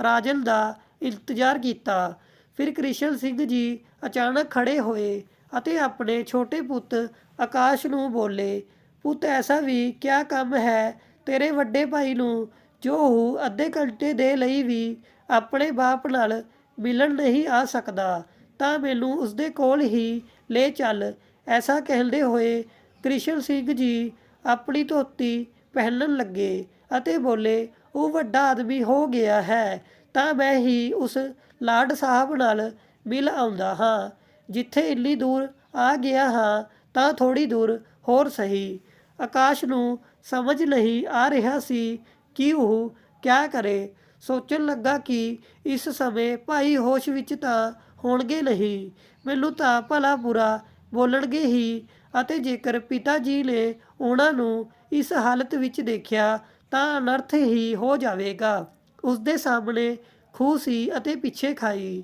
ਰਾਜਨ ਦਾ ਇੰਤਜ਼ਾਰ ਕੀਤਾ। ਫਿਰ ਕ੍ਰਿਸ਼ਨ ਸਿੰਘ ਜੀ ਅਚਾਨਕ ਖੜੇ ਹੋਏ ਅਤੇ ਆਪਣੇ ਛੋਟੇ ਪੁੱਤ ਆਕਾਸ਼ ਨੂੰ ਬੋਲੇ, ਪੁੱਤ ਐਸਾ ਵੀ ਕਿਆ ਕੰਮ ਹੈ ਤੇਰੇ ਵੱਡੇ ਭਾਈ ਨੂੰ ਜੋ ਉਹ ਅੱਧੇ ਘੰਟੇ ਦੇ ਲਈ ਵੀ ਆਪਣੇ ਬਾਪ ਨਾਲ ਮਿਲਣ ਨਹੀਂ ਆ ਸਕਦਾ, ਤਾਂ ਮੈਨੂੰ ਉਸਦੇ ਕੋਲ ਹੀ ਲੈ ਚੱਲ। ਐਸਾ ਕਹਿੰਦੇ ਹੋਏ ਕ੍ਰਿਸ਼ਨ ਸਿੰਘ ਜੀ ਆਪਣੀ ਧੋਤੀ ਪਹਿਨਣ ਲੱਗੇ ਅਤੇ ਬੋਲੇ, ਉਹ ਵੱਡਾ ਆਦਮੀ ਹੋ ਗਿਆ ਹੈ ਤਾਂ ਮੈਂ ਹੀ ਉਸ ਲਾਡ ਸਾਹਿਬ ਨਾਲ ਮਿਲ ਆਉਂਦਾ ਹਾਂ। ਜਿੱਥੇ ਇੰਨੀ ਦੂਰ ਆ ਗਿਆ ਹਾਂ ਤਾਂ ਥੋੜ੍ਹੀ ਦੂਰ ਹੋਰ ਸਹੀ। ਆਕਾਸ਼ ਨੂੰ ਸਮਝ ਨਹੀਂ ਆ ਰਿਹਾ ਸੀ ਕਿ ਉਹ ਕਿਆ ਕਰੇ। ਸੋਚਣ ਲੱਗਾ ਕਿ ਇਸ ਸਮੇਂ ਭਾਈ ਹੋਸ਼ ਵਿੱਚ ਤਾਂ ਹੋਣਗੇ ਨਹੀਂ, ਮੈਨੂੰ ਤਾਂ ਭਲਾ ਬੁਰਾ ਬੋਲਣਗੇ ਹੀ, ਅਤੇ ਜੇਕਰ ਪਿਤਾ ਜੀ ਨੇ ਉਹਨਾਂ ਨੂੰ ਇਸ ਹਾਲਤ ਵਿੱਚ ਦੇਖਿਆ ਤਾਂ ਅਨਰਥ ਹੀ ਹੋ ਜਾਵੇਗਾ। ਉਸਦੇ ਸਾਹਮਣੇ ਖੂਹ ਸੀ ਅਤੇ ਪਿੱਛੇ ਖਾਈ।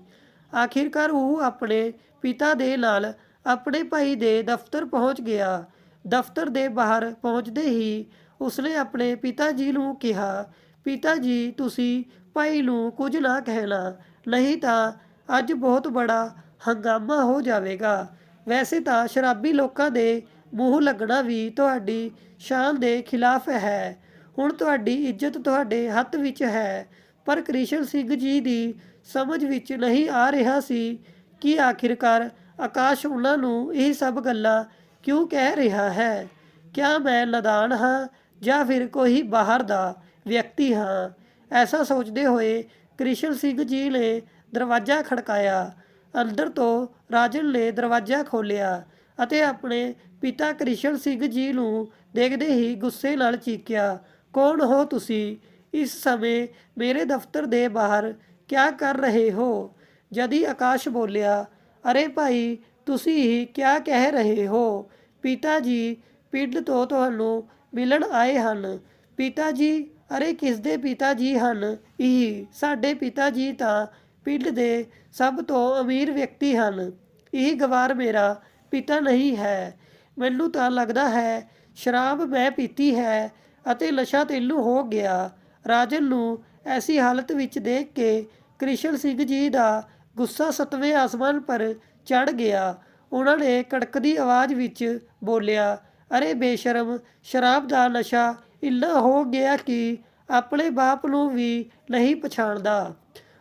ਆਖਿਰਕਾਰ ਉਹ ਆਪਣੇ ਪਿਤਾ ਦੇ ਨਾਲ ਆਪਣੇ ਭਾਈ ਦੇ ਦਫ਼ਤਰ ਪਹੁੰਚ ਗਿਆ। ਦਫ਼ਤਰ ਦੇ ਬਾਹਰ ਪਹੁੰਚਦੇ ਹੀ ਉਸਨੇ ਆਪਣੇ ਪਿਤਾ ਜੀ ਨੂੰ ਕਿਹਾ, ਪਿਤਾ ਜੀ ਤੁਸੀਂ ਭਾਈ ਨੂੰ ਕੁਝ ਨਾ ਕਹਿਣਾ, ਨਹੀਂ ਤਾਂ ਅੱਜ ਬਹੁਤ ਬੜਾ ਹੰਗਾਮਾ ਹੋ ਜਾਵੇਗਾ। ਵੈਸੇ ਤਾਂ ਸ਼ਰਾਬੀ ਲੋਕਾਂ ਦੇ ਮੂੰਹ ਲੱਗਣਾ ਵੀ ਤੁਹਾਡੀ ਸ਼ਾਨ ਦੇ ਖਿਲਾਫ ਹੈ। ਹੁਣ ਤੁਹਾਡੀ ਇੱਜ਼ਤ ਤੁਹਾਡੇ ਹੱਥ ਵਿੱਚ ਹੈ। ਪਰ ਕ੍ਰਿਸ਼ਨ ਸਿੰਘ ਜੀ ਦੀ ਸਮਝ ਵਿੱਚ ਨਹੀਂ ਆ ਰਿਹਾ ਸੀ ਕਿ ਆਖਿਰਕਾਰ ਆਕਾਸ਼ ਉਹਨਾਂ ਨੂੰ ਇਹ ਸਭ ਗੱਲਾਂ ਕਿਉਂ ਕਹਿ ਰਿਹਾ ਹੈ। ਕਿਆ ਮੈਂ ਨਾਦਾਨ ਹਾਂ ਜਾਂ ਫਿਰ ਕੋਈ ਬਾਹਰ ਦਾ ਵਿਅਕਤੀ ਹਾਂ। ਐਸਾ ਸੋਚਦੇ ਹੋਏ ਕ੍ਰਿਸ਼ਨ ਸਿੰਘ ਜੀ ਨੇ ਦਰਵਾਜ਼ਾ ਖੜਕਾਇਆ। ਅੰਦਰ ਤੋਂ ਰਾਜਨ ਨੇ ਦਰਵਾਜ਼ਾ ਖੋਲ੍ਹਿਆ ਅਤੇ ਆਪਣੇ ਪਿਤਾ ਕ੍ਰਿਸ਼ਨ ਸਿੰਘ ਜੀ ਨੂੰ ਦੇਖਦੇ ਹੀ ਗੁੱਸੇ ਨਾਲ ਚੀਕਿਆ, ਕੌਣ ਹੋ ਤੁਸੀਂ? ਇਸ ਸਮੇਂ ਮੇਰੇ ਦਫ਼ਤਰ ਦੇ ਬਾਹਰ ਕਿਆ ਕਰ ਰਹੇ ਹੋ? ਜਦੀ ਆਕਾਸ਼ ਬੋਲਿਆ, ਅਰੇ ਭਾਈ ਤੁਸੀਂ ਹੀ ਕਿਆ ਕਹਿ ਰਹੇ ਹੋ? ਪਿਤਾ ਜੀ ਪਿੰਡ ਤੋਂ ਤੁਹਾਨੂੰ ਮਿਲਣ ਆਏ ਹਨ। ਪਿਤਾ ਜੀ? ਅਰੇ ਕਿਸਦੇ ਪਿਤਾ ਜੀ ਹਨ ਇਹ? ਸਾਡੇ ਪਿਤਾ ਜੀ ਤਾਂ ਪਿੰਡ ਦੇ ਸਭ ਤੋਂ ਅਮੀਰ ਵਿਅਕਤੀ ਹਨ। ਇਹ ਗਵਾਰ ਮੇਰਾ ਪਿਤਾ ਨਹੀਂ ਹੈ। ਮੈਨੂੰ ਤਾਂ ਲੱਗਦਾ ਹੈ ਸ਼ਰਾਬ ਮੈਂ ਪੀਤੀ ਹੈ ਅਤੇ ਨਸ਼ਾ ਤੈਨੂੰ ਹੋ ਗਿਆ। ਰਾਜਨ ਨੂੰ ਐਸੀ ਹਾਲਤ ਵਿੱਚ ਦੇਖ ਕੇ ਕ੍ਰਿਸ਼ਨ ਸਿੰਘ ਜੀ ਦਾ ਗੁੱਸਾ 7ਵੇਂ ਆਸਮਾਨ ਪਰ ਚੜ੍ਹ ਗਿਆ। ਉਹਨਾਂ ਨੇ ਕੜਕਦੀ ਆਵਾਜ਼ ਵਿੱਚ ਬੋਲਿਆ, ਅਰੇ ਬੇਸ਼ਰਮ, ਸ਼ਰਾਬ ਦਾ ਨਸ਼ਾ ਇੰਨਾ ਹੋ ਗਿਆ ਕਿ ਆਪਣੇ ਬਾਪ ਨੂੰ ਵੀ ਨਹੀਂ ਪਛਾਣਦਾ।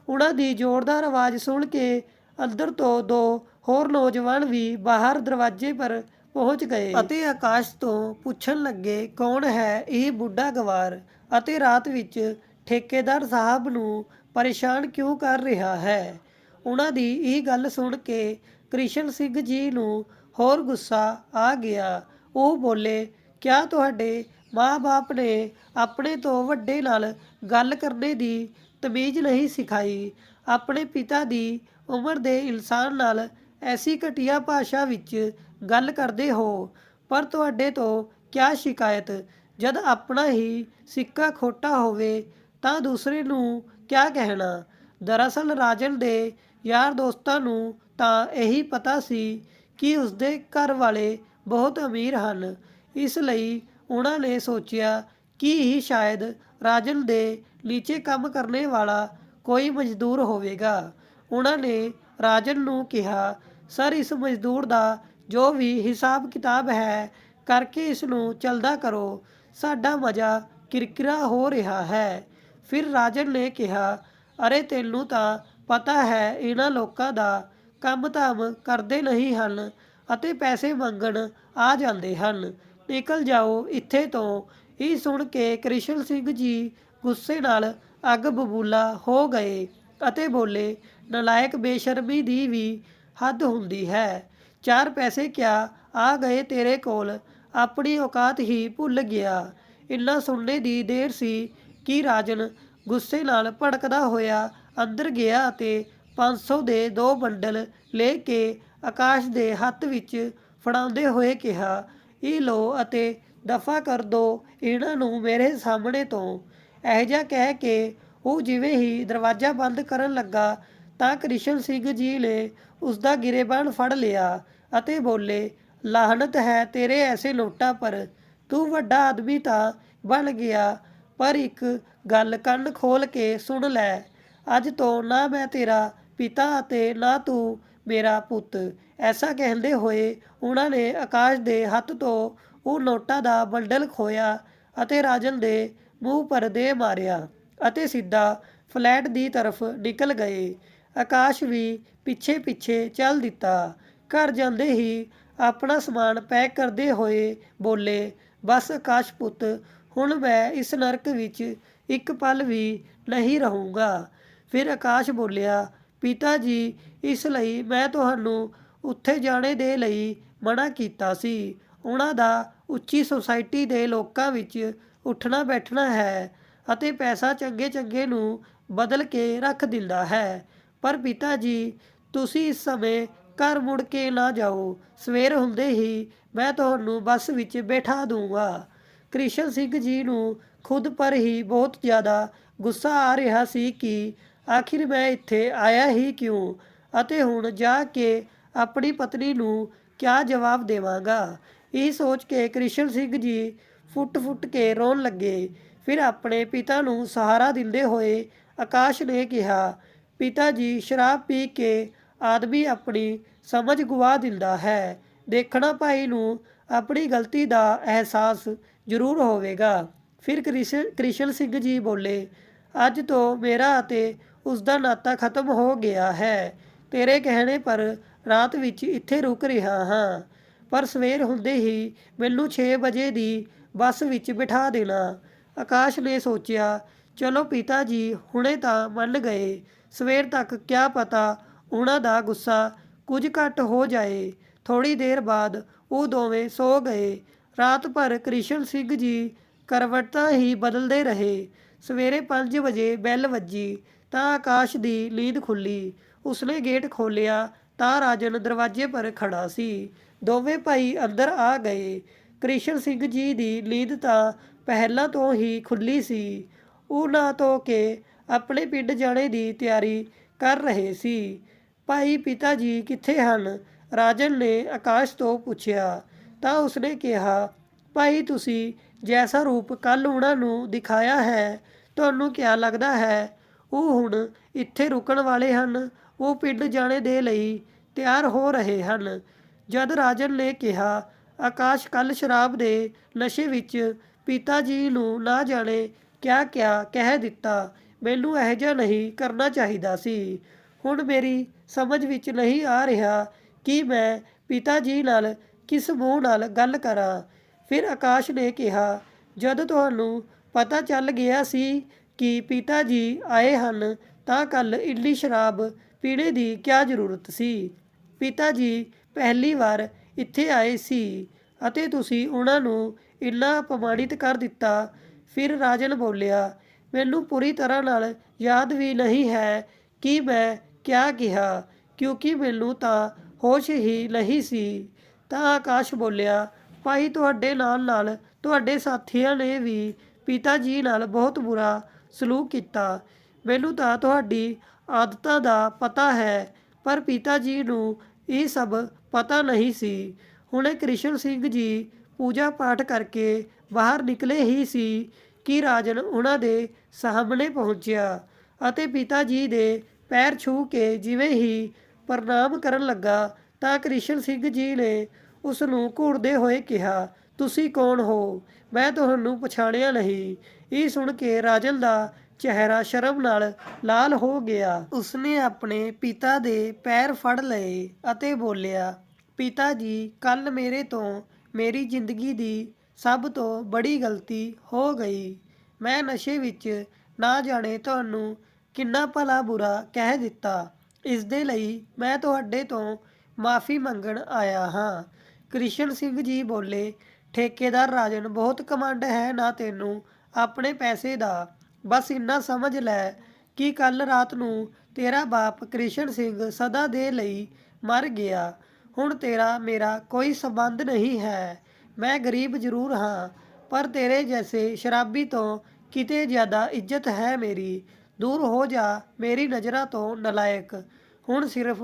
ਉਹਨਾਂ ਦੀ ਜ਼ੋਰਦਾਰ ਆਵਾਜ਼ ਸੁਣ ਕੇ ਅੰਦਰ ਤੋਂ 2 ਹੋਰ ਨੌਜਵਾਨ ਵੀ ਬਾਹਰ ਦਰਵਾਜ਼ੇ ਪਰ ਪਹੁੰਚ ਗਏ ਅਤੇ ਆਕਾਸ਼ ਤੋਂ ਪੁੱਛਣ ਲੱਗੇ, ਕੌਣ ਹੈ ਇਹ ਬੁੱਢਾ ਗਵਾਰ ਅਤੇ ਰਾਤ ਵਿੱਚ ਠੇਕੇਦਾਰ ਸਾਹਿਬ ਨੂੰ ਪਰੇਸ਼ਾਨ ਕਿਉਂ ਕਰ ਰਿਹਾ ਹੈ? ਉਹਨਾਂ ਦੀ ਇਹ ਗੱਲ ਸੁਣ ਕੇ ਕ੍ਰਿਸ਼ਨ ਸਿੰਘ ਜੀ ਨੂੰ ਹੋਰ ਗੁੱਸਾ ਆ ਗਿਆ। ਉਹ ਬੋਲੇ, ਕਿਆ ਤੁਹਾਡੇ ਮਾਂ-ਬਾਪ ਨੇ ਆਪਣੇ ਤੋਂ ਵੱਡੇ ਨਾਲ ਗੱਲ ਕਰਨੇ ਦੀ ਤਮੀਜ਼ ਨਹੀਂ ਸਿਖਾਈ? ਆਪਣੇ ਪਿਤਾ ਦੀ ਉਮਰ ਦੇ ਇਨਸਾਨ ਨਾਲ ਐਸੀ ਘਟੀਆ ਭਾਸ਼ਾ ਵਿੱਚ ਗੱਲ ਕਰਦੇ ਹੋ। ਪਰ ਤੁਹਾਡੇ ਤੋਂ ਕਿਆ ਸ਼ਿਕਾਇਤ? ਜਦ ਆਪਣਾ ਹੀ ਸਿੱਕਾ ਖੋਟਾ ਹੋਵੇ ਤਾਂ ਦੂਸਰੇ ਨੂੰ ਕਿਆ ਕਹਿਣਾ? ਦਰਅਸਲ ਰਾਜਨ ਦੇ ਯਾਰ ਦੋਸਤਾਂ ਨੂੰ ਤਾਂ ਇਹੀ ਪਤਾ ਸੀ ਕਿ ਉਸਦੇ ਘਰ ਵਾਲੇ ਬਹੁਤ ਅਮੀਰ ਹਨ। ਇਸ ਲਈ ਉਹਨਾਂ ਨੇ ਸੋਚਿਆ ਕਿ ਹੀ ਸ਼ਾਇਦ ਰਾਜਨ ਦੇ ਨੀਚੇ ਕੰਮ ਕਰਨੇ ਵਾਲਾ ਕੋਈ ਮਜ਼ਦੂਰ ਹੋਵੇਗਾ। ਉਹਨਾਂ ਨੇ ਰਾਜਨ ਨੂੰ ਕਿਹਾ, ਸਰ, ਇਸ ਮਜ਼ਦੂਰ ਦਾ ਜੋ ਵੀ ਹਿਸਾਬ ਕਿਤਾਬ ਹੈ ਕਰਕੇ ਇਸ ਨੂੰ ਚੱਲਦਾ ਕਰੋ। ਸਾਡਾ ਮਜ਼ਾ ਕਿਰਕਿਰਾ ਹੋ ਰਿਹਾ ਹੈ। ਫਿਰ ਰਾਜਨ ਨੇ ਕਿਹਾ, ਅਰੇ ਤੈਨੂੰ ਤਾਂ ਪਤਾ ਹੈ ਇਹਨਾਂ ਲੋਕਾਂ ਦਾ ਕੰਮ ਧਾਮ ਕਰਦੇ ਨਹੀਂ ਹਨ ਅਤੇ ਪੈਸੇ ਮੰਗਣ ਆ ਜਾਂਦੇ ਹਨ। ਨਿਕਲ ਜਾਓ ਇੱਥੇ ਤੋਂ। ਇਹ ਸੁਣ ਕੇ ਕ੍ਰਿਸ਼ਨ ਸਿੰਘ ਜੀ ਗੁੱਸੇ ਨਾਲ ਅੱਗ ਬਬੂਲਾ ਹੋ ਗਏ ਅਤੇ ਬੋਲੇ, ਨਲਾਇਕ, ਬੇਸ਼ਰਮੀ ਦੀ ਵੀ ਹੱਦ ਹੁੰਦੀ ਹੈ। 4 ਪੈਸੇ ਕਿਆ ਆ ਗਏ ਤੇਰੇ ਕੋਲ, ਆਪਣੀ ਔਕਾਤ ਹੀ ਭੁੱਲ ਗਿਆ। ਇੰਨਾ ਸੁਣਨੇ ਦੀ ਦੇਰ ਸੀ ਕਿ ਰਾਜਨ ਗੁੱਸੇ ਨਾਲ ਭੜਕਦਾ ਹੋਇਆ ਅੰਦਰ ਗਿਆ ਅਤੇ 500 ਦੇ 2 ਬੰਡਲ ਲੈ ਕੇ ਆਕਾਸ਼ ਦੇ ਹੱਥ ਵਿੱਚ ਫੜਾਉਂਦੇ ਹੋਏ ਕਿਹਾ, ਇਹ ਲਓ ਅਤੇ ਦਫਾ ਕਰ ਦਿਓ ਇਹਨਾਂ ਨੂੰ ਮੇਰੇ ਸਾਹਮਣੇ ਤੋਂ। ਇਹੋ ਜਿਹਾ ਕਹਿ ਕੇ ਉਹ ਜਿਵੇਂ ਹੀ ਦਰਵਾਜ਼ਾ ਬੰਦ ਕਰਨ ਲੱਗਾ ਤਾਂ ਕ੍ਰਿਸ਼ਨ ਸਿੰਘ ਜੀ ਨੇ ਉਸਦਾ ਗਿਰੇਬਾਨ ਫੜ ਲਿਆ ਅਤੇ ਬੋਲੇ, ਲਾਹਨਤ ਹੈ ਤੇਰੇ ਐਸੇ ਨੋਟਾਂ ਪਰ। ਤੂੰ ਵੱਡਾ ਆਦਮੀ ਤਾਂ ਬਣ ਗਿਆ, ਪਰ ਇੱਕ ਗੱਲ ਕੰਨ ਖੋਲ ਕੇ ਸੁਣ ਲੈ। ਅੱਜ ਤੋਂ ਨਾ ਮੈਂ ਤੇਰਾ ਪਿਤਾ ਅਤੇ ਨਾ ਤੂੰ ਮੇਰਾ ਪੁੱਤ। ਐਸਾ ਕਹਿੰਦੇ ਹੋਏ ਉਹਨਾਂ ਨੇ ਆਕਾਸ਼ ਦੇ ਹੱਥ ਤੋਂ ਉਹ ਨੋਟਾਂ ਦਾ ਬੰਡਲ ਖੋਇਆ ਅਤੇ ਰਾਜਨ ਦੇ ਮੂੰਹ ਪਰ ਦੇ ਮਾਰਿਆ ਅਤੇ ਸਿੱਧਾ ਫਲੈਟ ਦੀ ਤਰਫ ਨਿਕਲ ਗਏ। ਆਕਾਸ਼ ਵੀ ਪਿੱਛੇ ਪਿੱਛੇ ਚੱਲ ਦਿੱਤਾ। ਘਰ ਜਾਂਦੇ ਹੀ ਆਪਣਾ ਸਮਾਨ ਪੈਕ ਕਰਦੇ ਹੋਏ ਬੋਲੇ, ਬਸ ਆਕਾਸ਼ ਪੁੱਤ, ਹੁਣ ਮੈਂ ਇਸ ਨਰਕ ਵਿੱਚ ਇੱਕ ਪਲ ਵੀ ਨਹੀਂ ਰਹੂੰਗਾ। ਫਿਰ ਆਕਾਸ਼ ਬੋਲਿਆ, ਪਿਤਾ ਜੀ, ਇਸ ਲਈ ਮੈਂ ਤੁਹਾਨੂੰ ਉੱਥੇ ਜਾਣੇ ਦੇ ਲਈ ਮਨ੍ਹਾ ਕੀਤਾ ਸੀ। ਉਹਨਾਂ ਦਾ ਉੱਚੀ ਸੁਸਾਇਟੀ ਦੇ ਲੋਕਾਂ ਵਿੱਚ ਉੱਠਣਾ ਬੈਠਣਾ ਹੈ ਅਤੇ ਪੈਸਾ ਚੰਗੇ ਚੰਗੇ ਨੂੰ ਬਦਲ ਕੇ ਰੱਖ ਦਿੰਦਾ ਹੈ। ਪਰ ਪਿਤਾ ਜੀ, ਤੁਸੀਂ ਇਸ ਸਮੇਂ ਘਰ ਮੁੜ ਕੇ ਨਾ ਜਾਓ। ਸਵੇਰ ਹੁੰਦੇ ਹੀ ਮੈਂ ਤੁਹਾਨੂੰ ਬੱਸ ਵਿੱਚ ਬਿਠਾ ਦੂੰਗਾ। ਕ੍ਰਿਸ਼ਨ ਸਿੰਘ ਜੀ ਨੂੰ ਖੁਦ ਪਰ ਹੀ ਬਹੁਤ ਜ਼ਿਆਦਾ ਗੁੱਸਾ ਆ ਰਿਹਾ ਸੀ ਕਿ ਆਖਿਰ ਮੈਂ ਇੱਥੇ ਆਇਆ ਹੀ ਕਿਉਂ ਅਤੇ ਹੁਣ ਜਾ ਕੇ ਆਪਣੀ ਪਤਨੀ ਨੂੰ ਕਿਆ ਜਵਾਬ ਦੇਵਾਂਗਾ। ਇਹ ਸੋਚ ਕੇ ਕ੍ਰਿਸ਼ਨ ਸਿੰਘ ਜੀ ਫੁੱਟ ਫੁੱਟ ਕੇ ਰੋਣ ਲੱਗੇ। ਫਿਰ ਆਪਣੇ ਪਿਤਾ ਨੂੰ ਸਹਾਰਾ ਦਿੰਦੇ ਹੋਏ ਆਕਾਸ਼ ਨੇ ਕਿਹਾ, ਪਿਤਾ ਜੀ, ਸ਼ਰਾਬ ਪੀ ਕੇ ਆਦਮੀ ਆਪਣੀ ਸਮਝ ਗੁਆ ਦਿੰਦਾ ਹੈ। ਦੇਖਣਾ ਭਾਈ ਨੂੰ ਆਪਣੀ ਗਲਤੀ ਦਾ ਅਹਿਸਾਸ ਜ਼ਰੂਰ ਹੋਵੇਗਾ। ਫਿਰ ਕ੍ਰਿਸ਼ਨ ਸਿੰਘ ਜੀ ਬੋਲੇ, ਅੱਜ ਤੋਂ ਮੇਰਾ ਅਤੇ ਉਸਦਾ ਨਾਤਾ ਖਤਮ ਹੋ ਗਿਆ ਹੈ। ਤੇਰੇ ਕਹਿਣੇ ਪਰ ਰਾਤ ਵਿੱਚ ਇੱਥੇ ਰੁਕ ਰਿਹਾ ਹਾਂ, ਪਰ ਸਵੇਰ ਹੁੰਦੇ ਹੀ ਮੈਨੂੰ 6 ਵਜੇ ਦੀ ਬੱਸ ਵਿੱਚ ਬਿਠਾ ਦੇਣਾ। ਆਕਾਸ਼ ਨੇ ਸੋਚਿਆ, ਚਲੋ ਪਿਤਾ ਜੀ ਹੁਣੇ ਤਾਂ ਮੰਨ ਗਏ, ਸਵੇਰ ਤੱਕ ਕਿਆ ਪਤਾ ਉਹਨਾਂ ਦਾ ਗੁੱਸਾ ਕੁਝ ਘੱਟ ਹੋ ਜਾਏ। ਥੋੜ੍ਹੀ ਦੇਰ ਬਾਅਦ ਉਹ ਦੋਵੇਂ ਸੋ ਗਏ। ਰਾਤ ਭਰ ਕ੍ਰਿਸ਼ਨ ਸਿੰਘ ਜੀ ਕਰਵਟਾਂ ਹੀ ਬਦਲਦੇ ਰਹੇ। ਸਵੇਰੇ 5 ਵਜੇ ਬੈਲ ਵੱਜੀ ਤਾਂ ਆਕਾਸ਼ ਦੀ ਨੀਂਦ ਖੁੱਲ੍ਹੀ। ਉਸਨੇ ਗੇਟ ਖੋਲ੍ਹਿਆ ਤਾਂ ਰਾਜਨ ਦਰਵਾਜ਼ੇ ਪਰ ਖੜ੍ਹਾ ਸੀ। ਦੋਵੇਂ ਭਾਈ ਅੰਦਰ ਆ ਗਏ। ਕ੍ਰਿਸ਼ਨ ਸਿੰਘ ਜੀ ਦੀ ਨੀਂਦ ਤਾਂ ਪਹਿਲਾਂ ਤੋਂ ਹੀ ਖੁੱਲ੍ਹੀ ਸੀ। ਉਹ ਨਹਾ ਧੋ ਕੇ ਆਪਣੇ ਪਿੰਡ ਜਾਣੇ ਦੀ ਤਿਆਰੀ ਕਰ ਰਹੇ ਸੀ। ਭਾਈ, ਪਿਤਾ ਜੀ ਕਿੱਥੇ ਹਨ? ਰਾਜਨ ਨੇ ਆਕਾਸ਼ ਤੋਂ ਪੁੱਛਿਆ ਤਾਂ ਉਸਨੇ ਕਿਹਾ, ਭਾਈ, ਤੁਸੀਂ ਜੈਸਾ ਰੂਪ ਕੱਲ੍ਹ ਉਹਨਾਂ ਨੂੰ ਦਿਖਾਇਆ ਹੈ, ਤੁਹਾਨੂੰ ਕਿਆ ਲੱਗਦਾ ਹੈ ਉਹ ਹੁਣ ਇੱਥੇ ਰੁਕਣ ਵਾਲੇ ਹਨ? ਉਹ ਪਿੰਡ ਜਾਣੇ ਦੇ ਲਈ ਤਿਆਰ ਹੋ ਰਹੇ ਹਨ। ਜਦ ਰਾਜਨ ਨੇ ਕਿਹਾ, ਆਕਾਸ਼ ਕੱਲ੍ਹ ਸ਼ਰਾਬ ਦੇ ਨਸ਼ੇ ਵਿੱਚ ਪਿਤਾ ਜੀ ਨੂੰ ਨਾ ਜਾਣੇ ਕਿਆ ਕਿਆ ਕਹਿ ਦਿੱਤਾ। ਮੈਨੂੰ ਇਹੋ ਜਿਹਾ ਨਹੀਂ ਕਰਨਾ ਚਾਹੀਦਾ ਸੀ। ਹੁਣ ਮੇਰੀ ਸਮਝ ਵਿੱਚ ਨਹੀਂ ਆ ਰਿਹਾ ਕਿ ਮੈਂ ਪਿਤਾ ਜੀ ਨਾਲ ਕਿਸ ਮੂੰਹ ਨਾਲ ਗੱਲ ਕਰਾਂ। ਫਿਰ ਆਕਾਸ਼ ਨੇ ਕਿਹਾ, ਜਦ ਤੁਹਾਨੂੰ ਪਤਾ ਚੱਲ ਗਿਆ ਸੀ ਕਿ ਪਿਤਾ ਜੀ ਆਏ ਹਨ ਤਾਂ ਕੱਲ੍ਹ ਇੰਨੀ ਸ਼ਰਾਬ ਪੀਣੇ ਦੀ ਕਿਆ ਜ਼ਰੂਰਤ ਸੀ? ਪਿਤਾ ਜੀ ਪਹਿਲੀ ਵਾਰ ਇੱਥੇ ਆਏ ਸੀ ਅਤੇ ਤੁਸੀਂ ਉਹਨਾਂ ਨੂੰ ਇੰਨਾ ਅਪਮਾਨਿਤ ਕਰ ਦਿੱਤਾ। ਫਿਰ ਰਾਜਨ ਬੋਲਿਆ, ਮੈਨੂੰ ਪੂਰੀ ਤਰ੍ਹਾਂ ਨਾਲ ਯਾਦ ਵੀ ਨਹੀਂ ਹੈ ਕਿ ਮੈਂ ਕਿਆ ਕਿਹਾ, ਕਿਉਂਕਿ ਮੈਨੂੰ ਤਾਂ ਹੋਸ਼ ਹੀ ਨਹੀਂ ਸੀ। ਤਾਂ ਆਕਾਸ਼ ਬੋਲਿਆ, ਭਾਈ, ਤੁਹਾਡੇ ਨਾਲ ਤੁਹਾਡੇ ਸਾਥੀਆਂ ਨੇ ਵੀ ਪਿਤਾ ਜੀ ਨਾਲ ਬਹੁਤ ਬੁਰਾ ਸਲੂਕ ਕੀਤਾ। ਮੈਨੂੰ ਤਾਂ ਤੁਹਾਡੀ ਆਦਤਾਂ ਦਾ ਪਤਾ ਹੈ, ਪਰ ਪਿਤਾ ਜੀ ਨੂੰ ਇਹ ਸਭ ਪਤਾ ਨਹੀਂ ਸੀ। ਹੁਣੇ ਕ੍ਰਿਸ਼ਨ ਸਿੰਘ ਜੀ ਪੂਜਾ ਪਾਠ ਕਰਕੇ ਬਾਹਰ ਨਿਕਲੇ ਹੀ ਸੀ ਕਿ ਰਾਜਨ ਉਹਨਾਂ ਦੇ ਸਾਹਮਣੇ ਪਹੁੰਚਿਆ ਅਤੇ ਪਿਤਾ ਜੀ ਦੇ ਪੈਰ ਛੂਹ ਕੇ ਜਿਵੇਂ ਹੀ ਪ੍ਰਣਾਮ ਕਰਨ ਲੱਗਾ ਤਾਂ ਕ੍ਰਿਸ਼ਨ ਸਿੰਘ ਜੀ ਨੇ ਉਸ ਨੂੰ ਘੂਰਦੇ ਹੋਏ ਕਿਹਾ, ਤੁਸੀਂ ਕੌਣ ਹੋ? ਮੈਂ ਤੁਹਾਨੂੰ ਪਛਾਣਿਆ ਨਹੀਂ। ਇਹ ਸੁਣ ਕੇ ਰਾਜਨ ਦਾ ਚਿਹਰਾ ਸ਼ਰਮ ਨਾਲ ਲਾਲ ਹੋ ਗਿਆ। ਉਸਨੇ ਆਪਣੇ ਪਿਤਾ ਦੇ ਪੈਰ ਫੜ ਲਏ ਅਤੇ ਬੋਲਿਆ, ਪਿਤਾ ਜੀ, ਕੱਲ੍ਹ ਮੇਰੇ ਤੋਂ ਮੇਰੀ ਜ਼ਿੰਦਗੀ ਦੀ ਸਭ ਤੋਂ ਬੜੀ ਗਲਤੀ ਹੋ ਗਈ। ਮੈਂ ਨਸ਼ੇ ਵਿੱਚ ਨਾ ਜਾਣੇ ਤੁਹਾਨੂੰ ਕਿੰਨਾ ਭਲਾ ਬੁਰਾ ਕਹਿ ਦਿੱਤਾ। ਇਸ ਦੇ ਲਈ ਮੈਂ ਤੁਹਾਡੇ ਤੋਂ ਮਾਫ਼ੀ ਮੰਗਣ ਆਇਆ ਹਾਂ। ਕ੍ਰਿਸ਼ਨ ਸਿੰਘ ਜੀ ਬੋਲੇ, ਠੇਕੇਦਾਰ ਰਾਜਨ, ਬਹੁਤ ਘਮੰਡ ਹੈ ਨਾ ਤੈਨੂੰ ਆਪਣੇ ਪੈਸੇ ਦਾ। ਬਸ ਇੰਨਾ ਸਮਝ ਲੈ ਕਿ ਕੱਲ੍ਹ ਰਾਤ ਨੂੰ ਤੇਰਾ ਬਾਪ ਕ੍ਰਿਸ਼ਨ ਸਿੰਘ ਸਦਾ ਦੇ ਲਈ ਮਰ ਗਿਆ। ਹੁਣ ਤੇਰਾ ਮੇਰਾ ਕੋਈ ਸੰਬੰਧ ਨਹੀਂ ਹੈ। ਮੈਂ ਗਰੀਬ ਜ਼ਰੂਰ ਹਾਂ, ਪਰ ਤੇਰੇ ਜੈਸੇ ਸ਼ਰਾਬੀ ਤੋਂ ਕਿਤੇ ਜ਼ਿਆਦਾ ਇੱਜ਼ਤ ਹੈ ਮੇਰੀ। ਦੂਰ ਹੋ ਜਾ ਮੇਰੀ ਨਜ਼ਰਾਂ ਤੋਂ ਨਲਾਇਕ। ਹੁਣ ਸਿਰਫ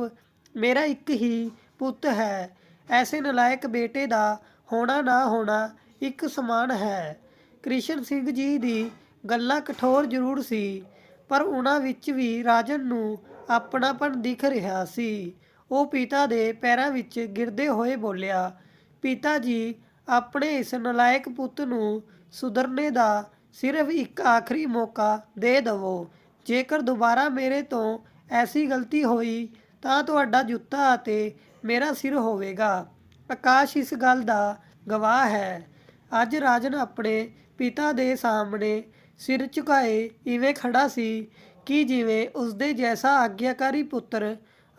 ਮੇਰਾ ਇੱਕ ਹੀ ਪੁੱਤ ਹੈ। ਐਸੇ ਨਲਾਇਕ ਬੇਟੇ ਦਾ ਹੋਣਾ ਨਾ ਹੋਣਾ ਇੱਕ ਸਮਾਨ ਹੈ। ਕ੍ਰਿਸ਼ਨ ਸਿੰਘ ਜੀ ਦੀ ਗੱਲਾਂ ਕਠੋਰ ਜ਼ਰੂਰ ਸੀ, ਪਰ ਉਹਨਾਂ ਵਿੱਚ ਵੀ ਰਾਜਨ ਨੂੰ ਆਪਣਾਪਣ ਦਿਖ ਰਿਹਾ ਸੀ। ਉਹ ਪਿਤਾ ਦੇ ਪੈਰਾਂ ਵਿੱਚ ਗਿਰਦੇ ਹੋਏ ਬੋਲਿਆ, ਪਿਤਾ ਜੀ, ਆਪਣੇ ਇਸ ਨਲਾਇਕ ਪੁੱਤ ਨੂੰ ਸੁਧਰਨੇ ਦਾ ਸਿਰਫ ਇੱਕ ਆਖਰੀ ਮੌਕਾ ਦੇ ਦੇਵੋ। ਜੇਕਰ ਦੁਬਾਰਾ ਮੇਰੇ ਤੋਂ ਐਸੀ ਗਲਤੀ ਹੋਈ ਤਾਂ ਤੁਹਾਡਾ ਜੁੱਤਾ ਅਤੇ ਮੇਰਾ ਸਿਰ ਹੋਵੇਗਾ। ਆਕਾਸ਼ ਇਸ ਗੱਲ ਦਾ ਗਵਾਹ ਹੈ। ਅੱਜ ਰਾਜਨ ਆਪਣੇ ਪਿਤਾ ਦੇ ਸਾਹਮਣੇ ਸਿਰ ਝੁਕਾਏ ਇਵੇਂ ਖੜਾ ਸੀ ਕਿ ਜਿਵੇਂ ਉਸਦੇ ਜੈਸਾ ਆਗਿਆਕਾਰੀ ਪੁੱਤਰ